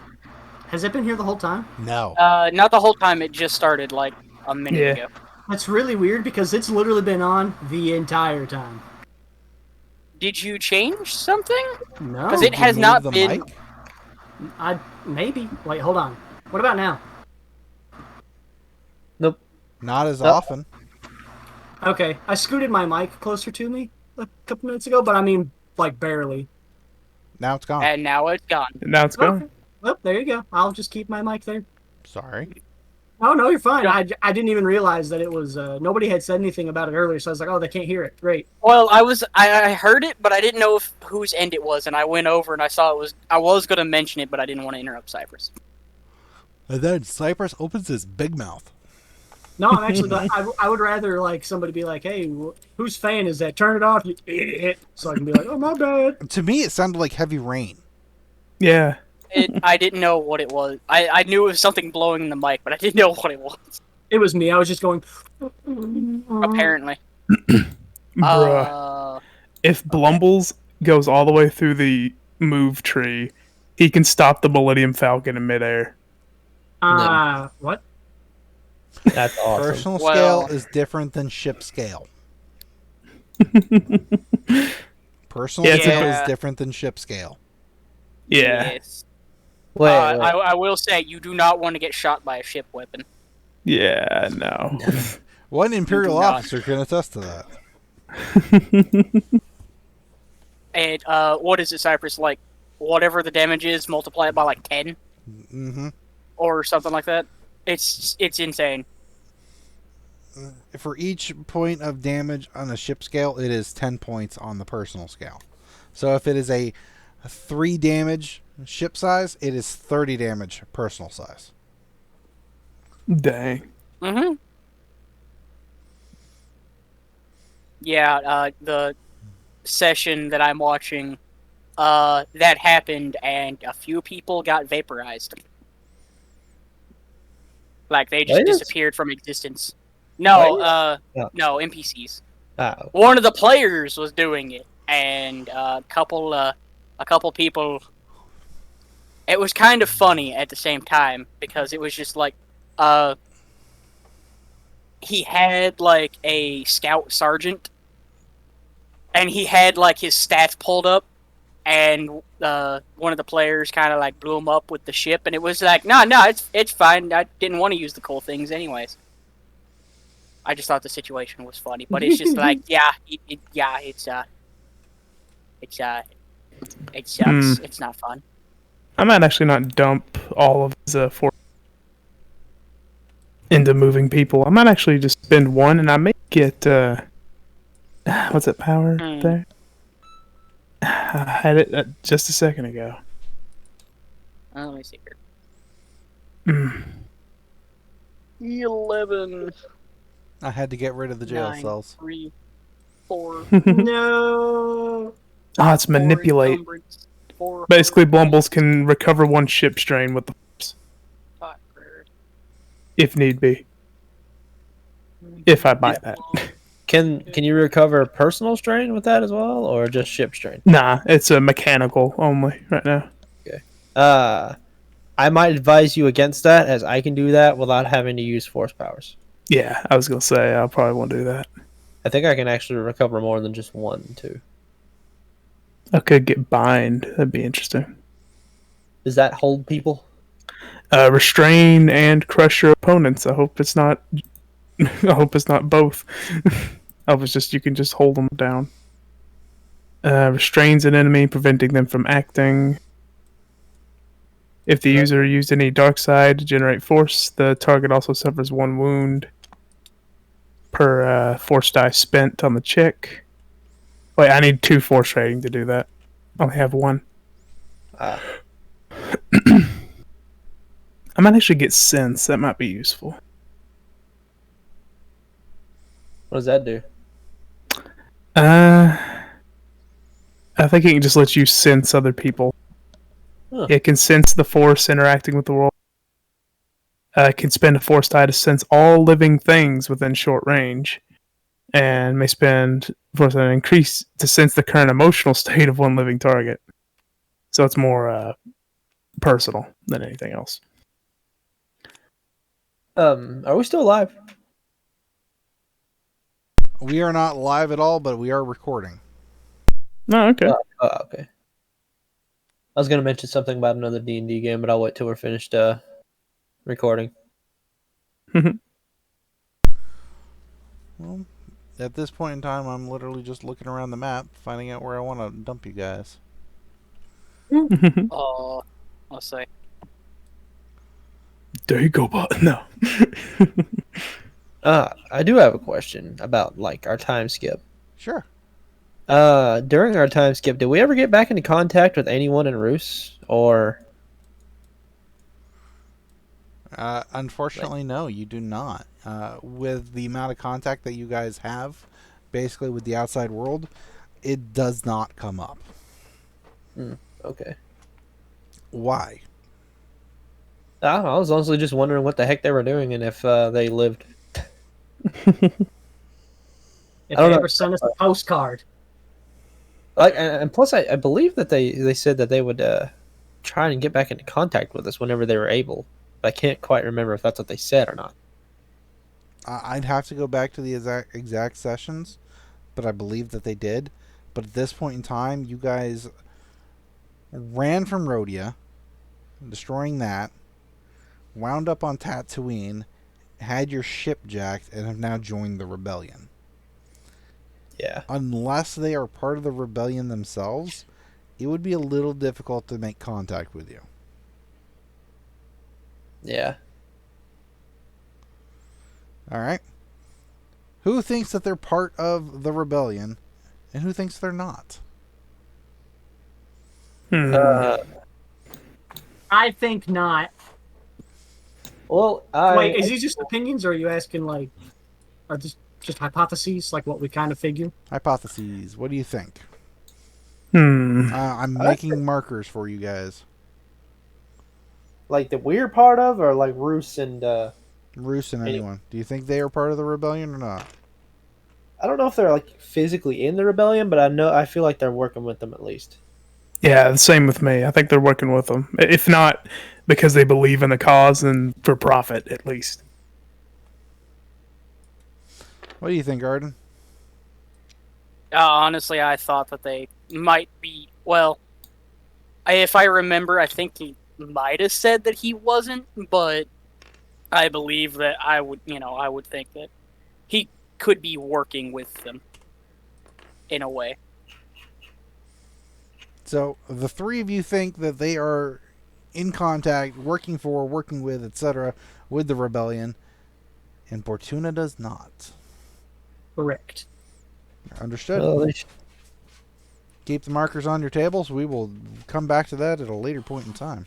Has it been here the whole time? no. Not the whole time. It just started like a minute ago. That's really weird because it's literally been on the entire time. Did you change something? No. Because it Did you has move not the been. mic? Maybe. Wait, hold on. What about now? Nope. Not as Nope. often. Okay, I scooted my mic closer to me a couple minutes ago, but I mean, like, barely. Now it's gone. And now it's gone. Now it's gone. Okay. Well, there you go. I'll just keep my mic there. Sorry. Oh, no, you're fine. I didn't even realize that it was, nobody had said anything about it earlier, so I was like, oh, they can't hear it. Great. Well, I heard it, but I didn't know whose end it was, and I went over and I saw it was. I was going to mention it, but I didn't want to interrupt Cypress. And then Cypress opens his big mouth. No, I'm actually, I would rather, like, somebody be like, hey, whose fan is that? Turn it off, you idiot. So I can be like, oh, my bad. To me, it sounded like heavy rain. Yeah. I didn't know what it was. I knew it was something blowing in the mic, but I didn't know what it was. It was me. I was just going. Apparently. Bruh. If Blumbles goes all the way through the move tree, he can stop the Millennium Falcon in midair. What? That's awesome. Personal Well- scale is different than ship scale. Personal Yeah, scale it's- is different than ship scale. Yeah. Yes. Wait, I will say you do not want to get shot by a ship weapon. Yeah, no. One Imperial do not. officer can attest to that. And what is it, Cypress? Like whatever the damage is, multiply it by like 10 Mm-hmm. or something like that. It's insane. For each point of damage on a ship scale, it is 10 points on the personal scale. So if it is a 3 damage ship size, it is 30 damage personal size. Dang. Mm-hmm. Yeah, the session that I'm watching, that happened, and a few people got vaporized. Like, they just Players? disappeared from existence. No, Players? no, NPCs. Oh. One of the players was doing it, and a couple people. It was kind of funny at the same time because it was just like, he had like a scout sergeant, and he had like his stats pulled up, and one of the players kind of like blew him up with the ship, and it was like, no, it's fine. I didn't want to use the cool things anyways. I just thought the situation was funny, but it's just like, it sucks. It's not fun. I might actually not dump all of his force into moving people. I might actually just spend one, and I may get what's that power there? I had it just a second ago. Let me see here. 11. I had to get rid of the jail 9, cells. 3, 4. No. Oh, it's manipulate. Basically, Blumbles can recover one ship strain with the force, if need be. If I buy that. Can you recover personal strain with that as well, or just ship strain? Nah, it's a mechanical only right now. I might advise you against that, as I can do that without having to use force powers. Yeah, I was gonna say I probably won't do that. I think I can actually recover more than just one, too. I could get bind. That'd be interesting. Does that hold people? Restrain and crush your opponents. I hope it's not. I hope it's not both. I was just you can just hold them down. Restrains an enemy, preventing them from acting. If the user used any dark side to generate force, the target also suffers 1 wound. per force die spent on the chick. Wait, I need 2 force rating to do that. I only have 1. Ah. I might actually get sense. That might be useful. What does that do? I think it can just let you sense other people. Huh. It can sense the force interacting with the world. It can spend a force die to sense all living things within short range, and may spend force die to increase to sense the current emotional state of one living target. So it's more personal than anything else. Are we still alive? We are not live at all, but we are recording. No, okay. Okay. I was gonna mention something about another D&D game, but I'll wait till we're finished recording. Well, at this point in time, I'm literally just looking around the map, finding out where I want to dump you guys. I'll say. Dagobah. No. I do have a question about like our time skip. Sure. During our time skip, did we ever get back into contact with anyone in Roos, or? Unfortunately, no, you do not. With the amount of contact that you guys have, basically with the outside world, it does not come up. Okay. Why? I was honestly just wondering what the heck they were doing and if they lived. If I don't they know. ever send us a postcard. Like, and plus, I believe that they said that they would try and get back into contact with us whenever they were able. But I can't quite remember if that's what they said or not. I'd have to go back to the exact sessions, but I believe that they did. But at this point in time, you guys ran from Rhodia, destroying that, wound up on Tatooine, had your ship jacked, and have now joined the rebellion. Yeah. Unless they are part of the rebellion themselves, it would be a little difficult to make contact with you. Yeah. All right. Who thinks that they're part of the rebellion, and who thinks they're not? I think not. Well, Wait, is these just opinions, or are you asking like, are this just hypotheses, like what we kind of figure? Hypotheses. What do you think? I'm I making markers for you guys. like the weird part of, or like Roos and Roos and anyone. Do you think they are part of the rebellion or not? I don't know if they're like physically in the rebellion, but I feel like they're working with them at least. Yeah, the same with me. I think they're working with them. If not because they believe in the cause, and for profit, at least. What do you think, Arden? Honestly, I thought that they might be. Well, if I remember, I think he might have said that he wasn't, but I believe that I would think that he could be working with them in a way. So the three of you think that they are in contact, working for, working with, etc., with the rebellion, and Bortuna does not. Correct. Understood. Well, Keep the markers on your tables. We will come back to that at a later point in time.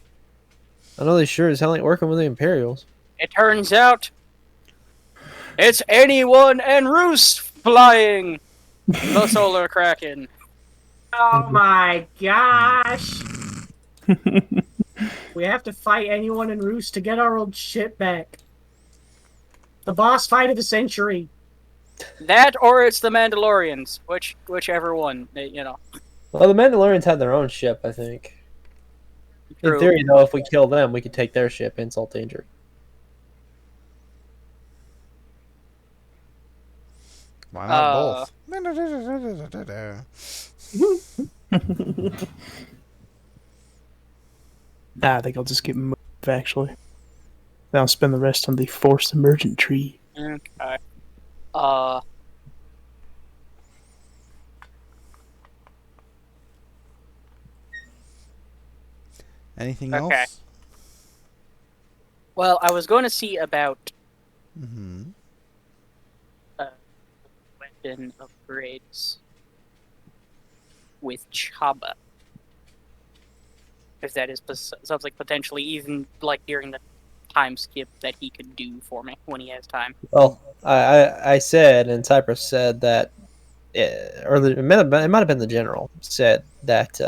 I know they sure as hell ain't working with the Imperials. It turns out it's anyone and Roos flying the Solar Kraken. Oh my gosh! We have to fight anyone in Roos to get our old shit back. The boss fight of the century. That or it's the Mandalorians, whichever one, Well, the Mandalorians had their own ship, I think. True. In theory, though, if we kill them, we could take their ship, insult to injury. Why not both? I think I'll just get moved, actually. Then I'll spend the rest on the Force Emergent tree. Okay. Anything Okay. else? Well, I was going to see about captain upgrades with Chabba. If that is sounds like potentially even like during the time skip that he could do for me when he has time. Well, I said, and Cypress said that, it might have been the general said that,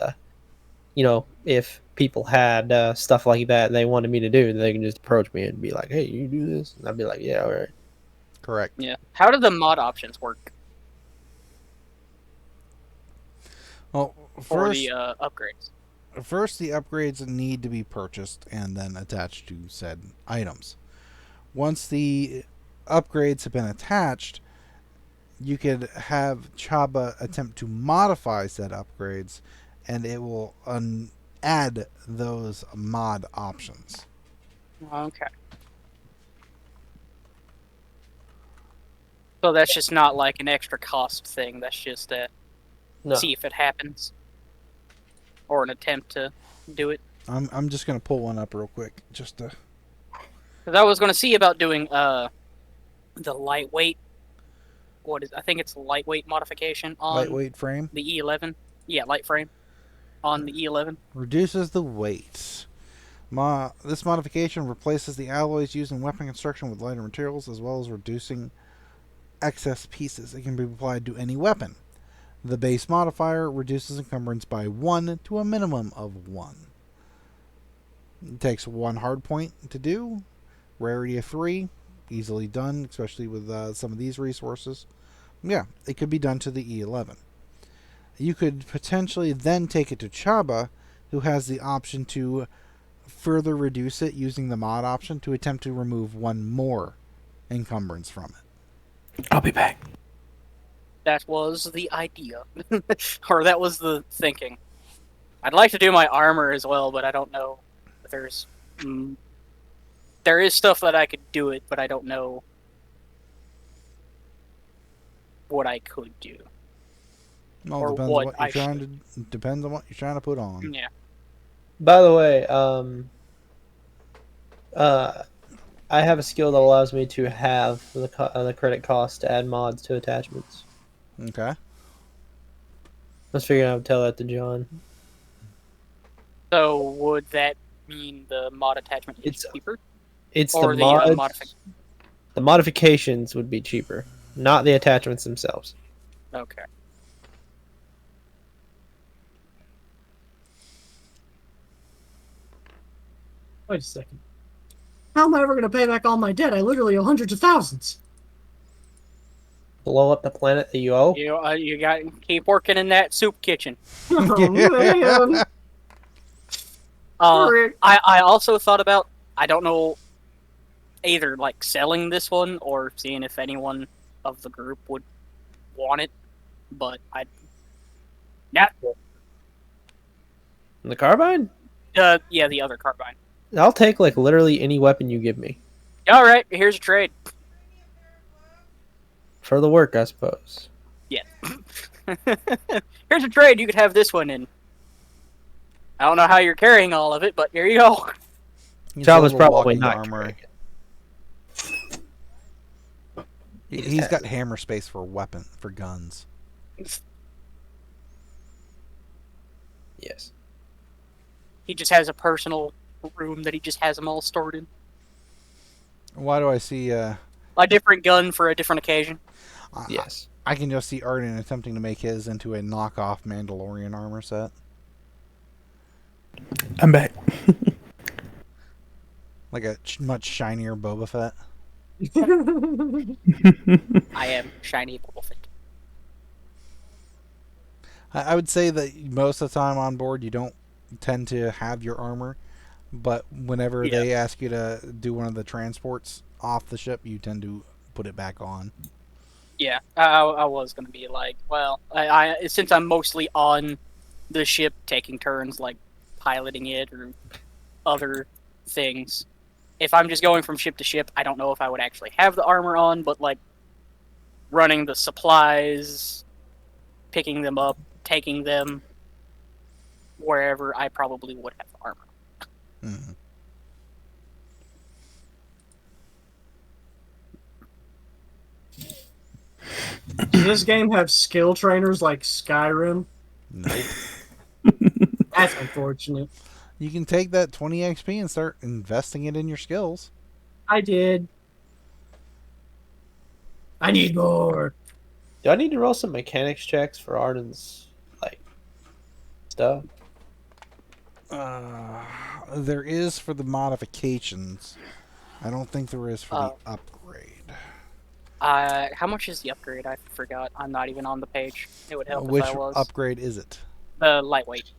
if people had stuff like that they wanted me to do, they can just approach me and be like, "Hey, you do this," and I'd be like, "Yeah, all right." Correct. Yeah. How do the mod options work Well, for first, the upgrades? first the upgrades need to be purchased and then attached to said items. Once the upgrades have been attached, you could have Chaba attempt to modify said upgrades, and it will add those mod options. Okay. So that's just not like an extra cost thing. That's just No, see if it happens, or an attempt to do it. I'm just gonna pull one up real quick, just to. Because I was going to see about doing the lightweight. I think it's lightweight modification on Lightweight frame the E11. Yeah, light frame on the E11. reduces the weight. This modification replaces the alloys used in weapon construction with lighter materials, as well as reducing excess pieces. It can be applied to any weapon. The base modifier reduces encumbrance by 1 to a minimum of 1. It takes 1 hard point to do. Rarity of 3. Easily done, especially with some of these resources. Yeah, it could be done to the E11. You could potentially then take it to Chaba, who has the option to further reduce it using the mod option to attempt to remove 1 more encumbrance from it. I'll be back. That was the idea, or that was the thinking. I'd like to do my armor as well, but I don't know if there's. There is stuff that I could do it, but I don't know what I could do. Well, Or depends what on what I you're trying to. Depends on what you're trying to put on. Yeah. By the way, I have a skill that allows me to have the credit cost to add mods to attachments. Okay. I was figuring I would tell that to John. So would that mean the mod attachment is It's cheaper? It's Or the the, mods. modific- The modifications would be cheaper, not the attachments themselves. Okay. Wait a second. How am I ever going to pay back all my debt? I literally owe hundreds of thousands. Blow up the planet that you owe. You got to keep working in that soup kitchen. Oh, man. I also thought about, I don't know, either like selling this one or seeing if anyone of the group would want it, but The carbine? yeah, the other carbine. I'll take like literally any weapon you give me. All right, here's a trade. For the work, I suppose. Yeah. Here's a trade. You could have this one in. I don't know how you're carrying all of it, but here you go. Child's probably not armor. He's got hammer space for guns. Yes. He just has a personal room that he just has them all stored in. Why do I see A different gun for a different occasion. Yes. I can just see Arden attempting to make his into a knockoff Mandalorian armor set. I'm back. Like a much shinier Boba Fett. I am shiny Boba Fett. I would say that most of the time on board you don't tend to have your armor, but whenever they ask you to do one of the transports off the ship, you tend to put it back on. Yeah, I was gonna be like, well, I since I'm mostly on the ship, taking turns like piloting it or other things. If I'm just going from ship to ship, I don't know if I would actually have the armor on, but like running the supplies, picking them up, taking them wherever, I probably would have the armor. Mm-hmm. Does this game have skill trainers like Skyrim? Nope. That's unfortunate. You can take that 20 XP and start investing it in your skills. I did. I need more. Do I need to roll some mechanics checks for Arden's like stuff? There is for the modifications. I don't think there is for the upgrade. How much is the upgrade? I forgot. I'm not even on the page. It would help Which if I was. upgrade is it? The lightweight.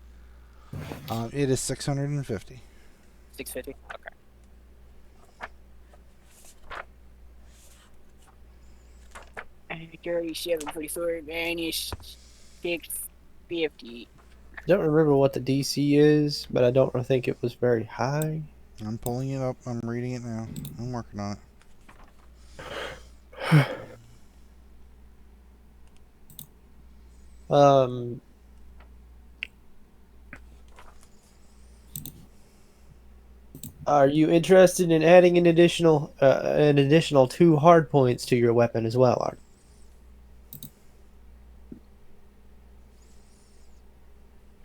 It is 650. 650. Okay. 3744 minus 650. I don't remember what the DC is, but I don't think it was very high. I'm pulling it up. I'm reading it now. I'm working on it. Are you interested in adding an additional 2 hard points to your weapon as well, Arden?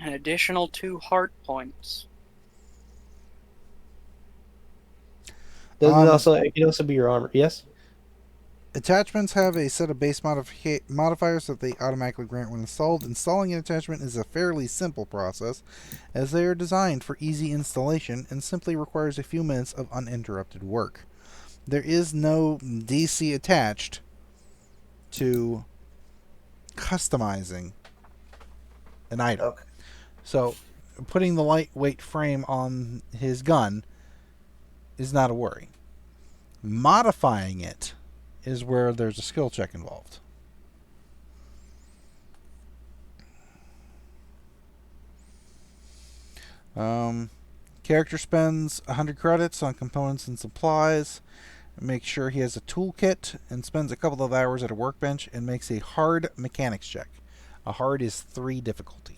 An additional 2 heart points. It can also be your armor. Yes. Attachments have a set of base modifiers that they automatically grant when installed. Installing an attachment is a fairly simple process, as they are designed for easy installation and simply requires a few minutes of uninterrupted work. There is no DC attached to customizing an item. Okay. So, putting the lightweight frame on his gun is not a worry. Modifying it is where there's a skill check involved. Character spends 100 credits on components and supplies. Makes sure he has a toolkit and spends a couple of hours at a workbench and makes a hard mechanics check. A hard is 3 difficulty.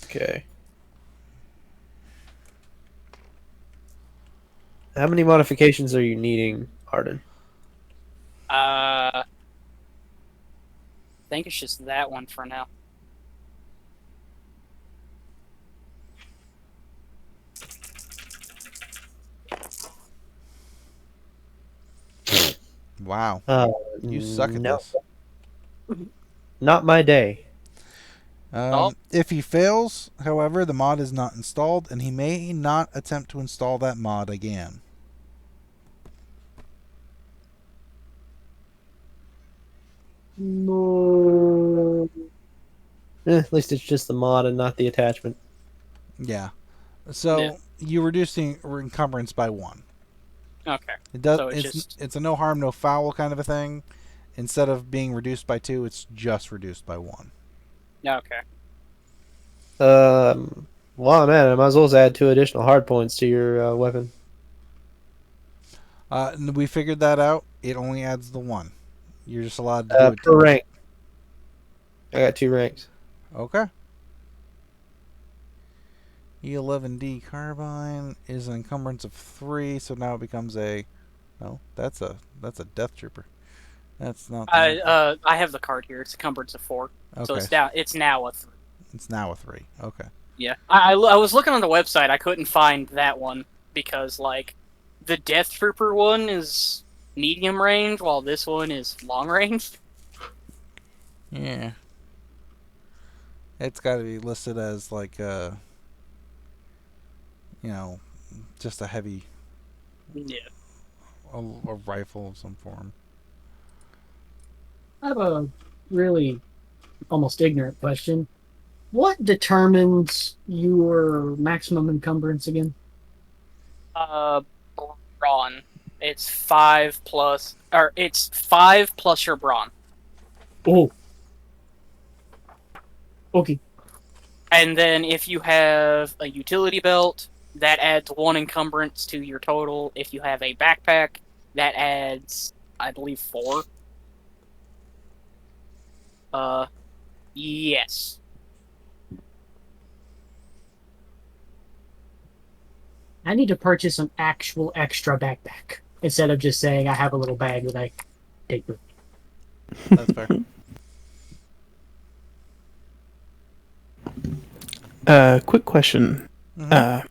Okay. How many modifications are you needing, Arden? I think it's just that one for now. Wow. You suck at this. Not my day. If he fails, however, the mod is not installed, and he may not attempt to install that mod again. No. At least it's just the mod and not the attachment. Yeah. So you reduce the encumbrance by 1. Okay. It does. So it's a no harm, no foul kind of a thing. Instead of being reduced by 2, it's just reduced by 1. Okay. Well, man, I might as well add 2 additional hard points to your weapon. We figured that out. It only adds the 1. You're just allowed to do it per rank. I got 2 ranks. Okay. E11D carbine is an encumbrance of 3, so now it becomes a. No, that's a death trooper. That's not. I have the card here. It's encumbrance of 4. Okay. So it's down. It's now a 3. It's now a 3. Okay. Yeah. I was looking on the website. I couldn't find that one because like the death trooper one is medium range, while this one is long range. Yeah. It's got to be listed as like just a heavy. Yeah. A rifle of some form. I have a really almost ignorant question. What determines your maximum encumbrance again? Brawn. It's 5 plus, or it's 5 plus your brawn. Oh. Okay. And then if you have a utility belt, that adds 1 encumbrance to your total. If you have a backpack, that adds, I believe, 4. Yes. I need to purchase an actual extra backpack instead of just saying I have a little bag that I take with me. That's fair. Quick question. Mhm.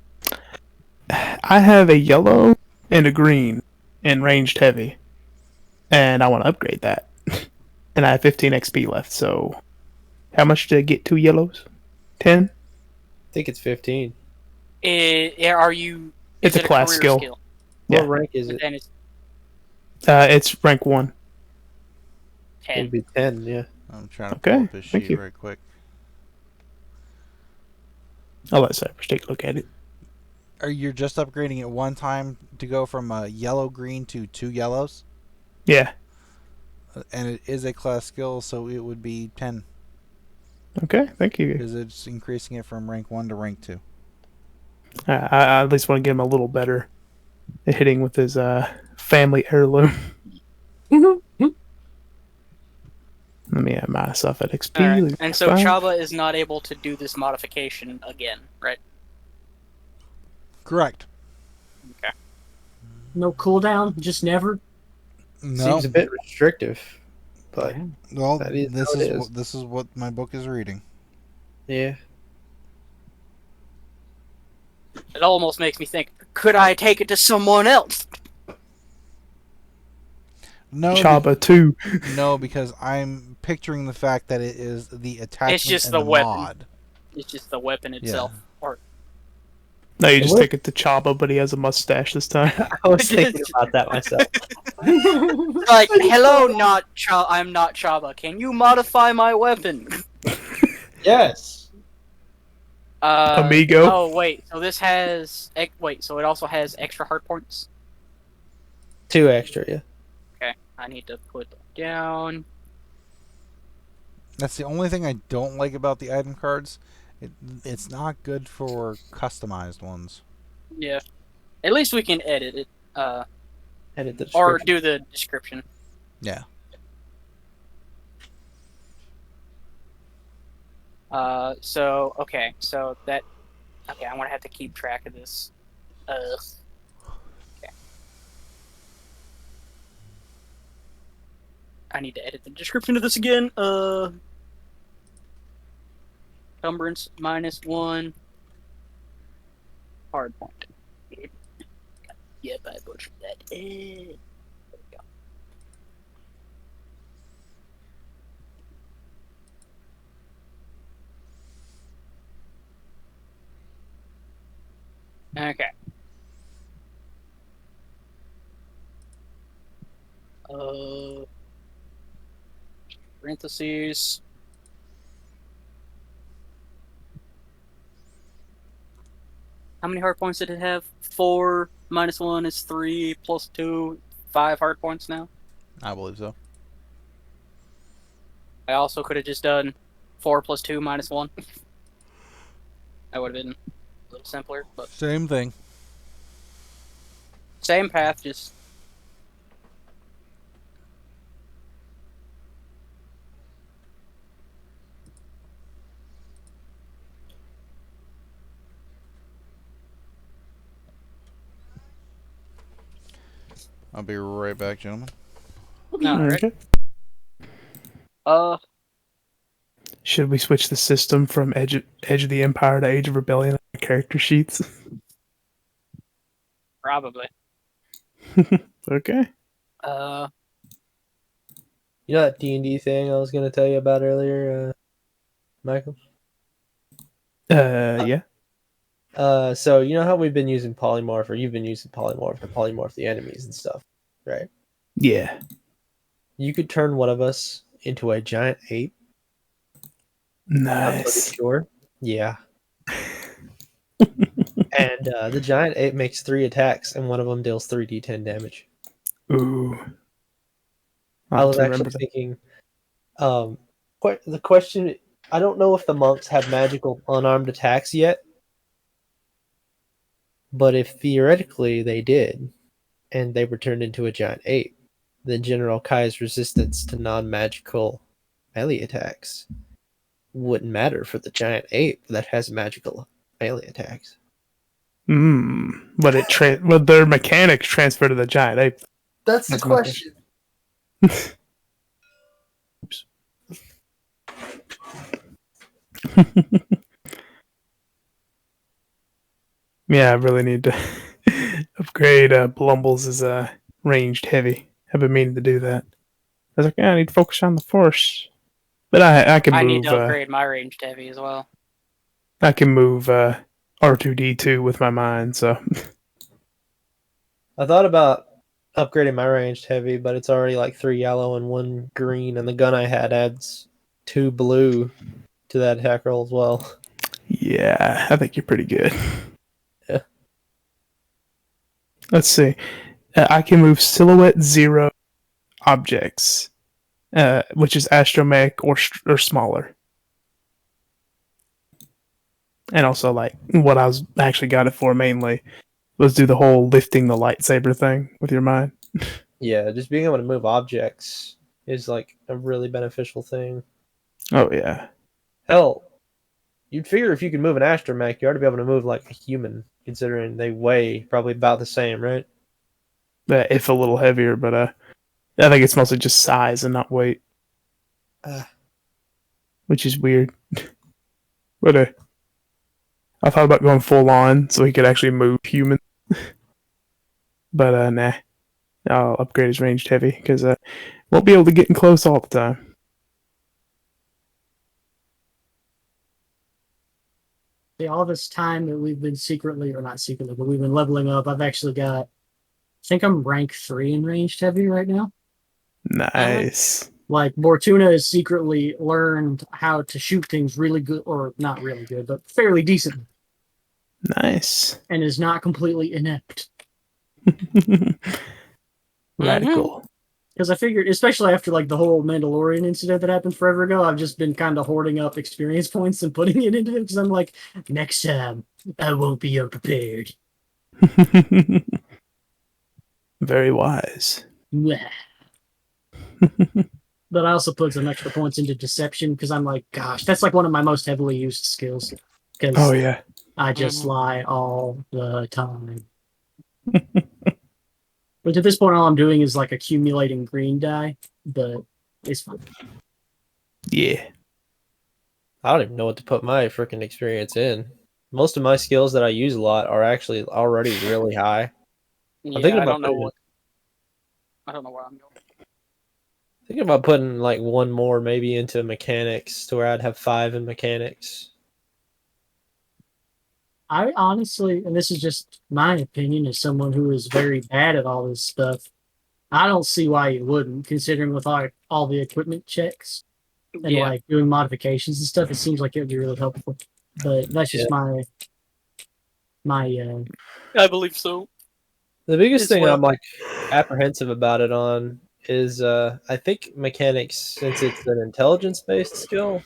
I have a yellow and a green in ranged heavy, and I want to upgrade that. And I have 15 XP left, so how much to get 2 yellows? 10? I think it's 15. Are you? It's Is a it a class career skill. skill? Yeah. What rank is But it? then it's It's rank 1. 10. It'd be 10, yeah. I'm trying to Okay, pull up his thank sheet you. right quick. I'll let Cypress take a look at it. Are you just upgrading it one time to go from a yellow green to 2 yellows? Yeah. And it is a class skill, so it would be 10 Okay, thank you. because it's increasing it from rank 1 to rank 2. I at least want to give him a little better hitting with his family heirloom. Let me add myself at XP. All right. Leave And me so 5. Chabba is not able to do this modification again, right? Correct. Okay. No cooldown, just never. No. Seems a bit restrictive, but Well, that is this how it is is. this is what my book is reading. yeah. It almost makes me think, could I take it to someone else? No, Chabba 2. no, because I'm picturing the fact that it is the attachment just and the the weapon. mod. It's just the weapon itself. Or No, you just What? take it to Chabba, but he has a mustache this time. I was thinking about that myself. like, hello, I'm not Chabba. Can you modify my weapon? Yes. Amigo. Oh wait, so this has so it also has extra heart points. 2 extra, yeah. Okay, I need to put them down. That's the only thing I don't like about the item cards. It's not good for customized ones. Yeah, at least we can edit it, Edit the or description. do the description. Yeah. So okay, so that okay, I'm gonna have to keep track of this. Okay. I need to edit the description of this again. Encumbrance -1. Hard point. Yep, I butchered that. There we go. Okay. Parentheses. How many hard points did it have? 4 -1 is 3 plus 2, 5 hard points now. I believe so. I also could have just done 4 plus 2 -1. That would have been a little simpler, but Same thing. same path, just I'll be right back, gentlemen. right. Okay. Should we switch the system from Edge of the Empire to Age of Rebellion character sheets? Probably. Okay. You know that D&D thing I was going to tell you about earlier, Michael? Yeah. So you know how we've been using polymorph, or you've been using polymorph to polymorph the enemies and stuff, right? Yeah. You could turn one of us into a giant ape. I'm pretty Nice. sure. Yeah. And the giant ape makes 3 attacks, and one of them deals 3d10 damage. Ooh. I was actually thinking, the question, I don't know if the monks have magical unarmed attacks yet, but if theoretically they did, and they were turned into a giant ape, then General Kai's resistance to non-magical melee attacks wouldn't matter for the giant ape that has magical melee attacks. But their mechanics transfer to the giant ape. That's the question. Yeah, I really need to upgrade Blumbles as ranged heavy. I've been meaning to do that. I was like, yeah, I need to focus on the force. But I can I need move to upgrade my ranged heavy as well. I can move R2D2 with my mind, so I thought about upgrading my ranged heavy, but it's already like 3 yellow and 1 green, and the gun I had adds 2 blue to that attack roll as well. yeah, I think you're pretty good. Yeah. Let's see. I can move silhouette 0 objects, which is astromech or smaller. And also, like, what I was actually got it for mainly was do the whole lifting the lightsaber thing with your mind. Yeah, just being able to move objects is like a really beneficial thing. Oh, yeah. Hell, you'd figure if you could move an astromech, you ought to be able to move like a human, considering they weigh probably about the same, right? If a little heavier, but I think it's mostly just size and not weight. Which is weird. But I thought about going full on so he could actually move human. But nah. I'll upgrade his ranged heavy because won't be able to get in close all the time. See, all this time that we've been secretly, or not secretly, but we've been leveling up, I've actually got, I think I'm rank 3 in ranged heavy right now. Nice. Like, Bortuna has secretly learned how to shoot things really good, or not really good, but fairly decently. Nice. And is not completely inept. Radical. Because I figured, especially after like the whole Mandalorian incident that happened forever ago, I've just been kind of hoarding up experience points and putting it into it because I'm like, next time I won't be unprepared. Very wise. But I also put some extra points into deception because I'm like, gosh, that's like one of my most heavily used skills. Because Oh, yeah. I just lie all the time. But at this point, all I'm doing is like accumulating green dye, but it's fun. Yeah. I don't even know what to put my freaking experience in. Most of my skills that I use a lot are actually already really high. Yeah, I don't know where I'm going. Thinking about putting like one more maybe into mechanics to where I'd have 5 in mechanics. I honestly, and this is just my opinion as someone who is very bad at all this stuff, I don't see why you wouldn't, considering with all the equipment checks and like doing modifications and stuff, it seems like it would be really helpful. But that's just my I believe so. The biggest thing well. I'm like apprehensive about it on is I think mechanics, since it's an intelligence based skill,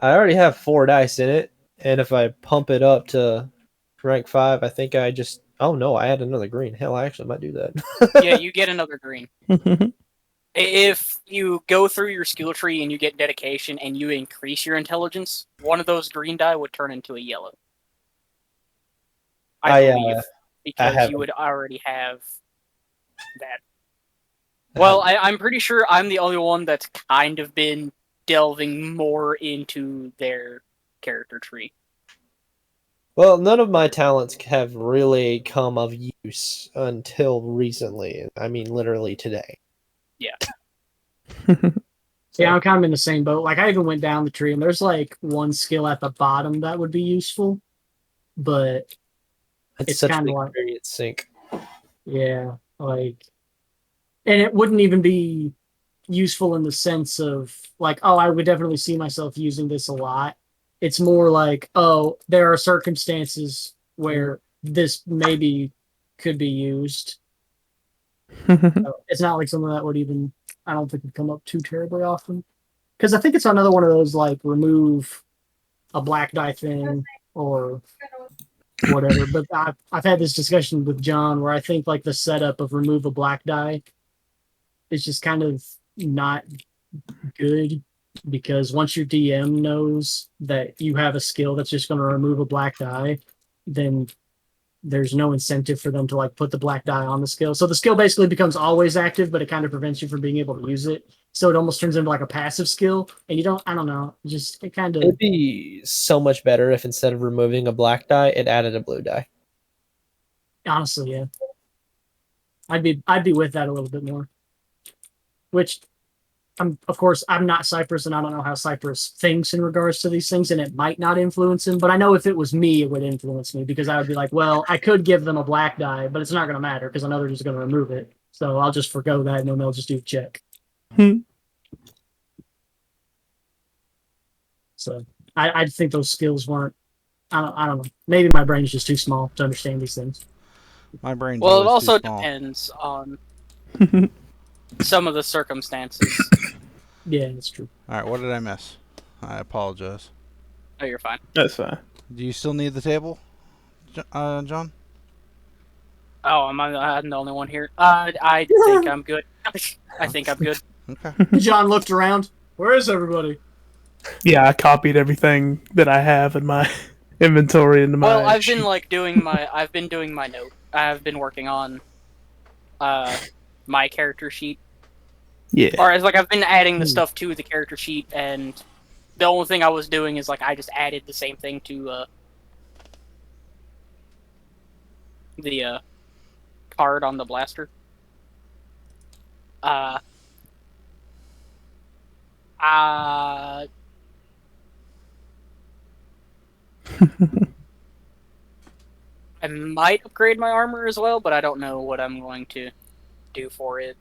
I already have 4 dice in it, and if I pump it up to rank 5, I think I just I had another green. Hell, I actually might do that. Yeah, you get another green. If you go through your skill tree and you get dedication and you increase your intelligence, one of those green die would turn into a yellow. I believe, because you would already have that. Well, I'm pretty sure I'm the only one that's kind of been delving more into their character tree. Well, none of my talents have really come of use until recently. I mean, literally today. Yeah. Yeah, I'm kind of in the same boat. Like, I even went down the tree, and there's like one skill at the bottom that would be useful, but it's such kind a of like period sink. Yeah, like, and it wouldn't even be useful in the sense of like, oh, I would definitely see myself using this a lot. It's more like, oh, there are circumstances where this maybe could be used. So it's not like something that would even, I don't think, would come up too terribly often. Because I think it's another one of those like remove a black die thing or whatever. But I've had this discussion with John where I think like the setup of remove a black die is just kind of not good, because once your DM knows that you have a skill that's just going to remove a black die, then there's no incentive for them to like put the black die on the skill. So the skill basically becomes always active, but it kind of prevents you from being able to use it. So it almost turns into like a passive skill, and you don't. I don't know. It kind of. It'd be so much better if instead of removing a black die, it added a blue die. Honestly, yeah. I'd be with that a little bit more. Which, of course, I'm not Cypress, and I don't know how Cypress thinks in regards to these things, and it might not influence him. But I know if it was me, it would influence me because I would be like, well, I could give them a black die, but it's not going to matter because I know they're just going to remove it. So I'll just forgo that, and then they'll just do the check. So I think those skills weren't. I don't know. Maybe my brain's just too small to understand these things. My brain's Well, it always also too small. depends on some of the circumstances. Yeah, that's true. All right, what did I miss? I apologize. Oh, you're fine. That's fine. Do you still need the table, John? Oh, I'm the only one here. I think I'm good. I think I'm good. Okay. John looked around. Where is everybody? Yeah, I copied everything that I have in my inventory into my. Well, I've sheet. been doing my note. I've been working on my character sheet. Yeah. Or as like I've been adding the stuff to the character sheet, and the only thing I was doing is like I just added the same thing to the card on the blaster. I might upgrade my armor as well, but I don't know what I'm going to do for it.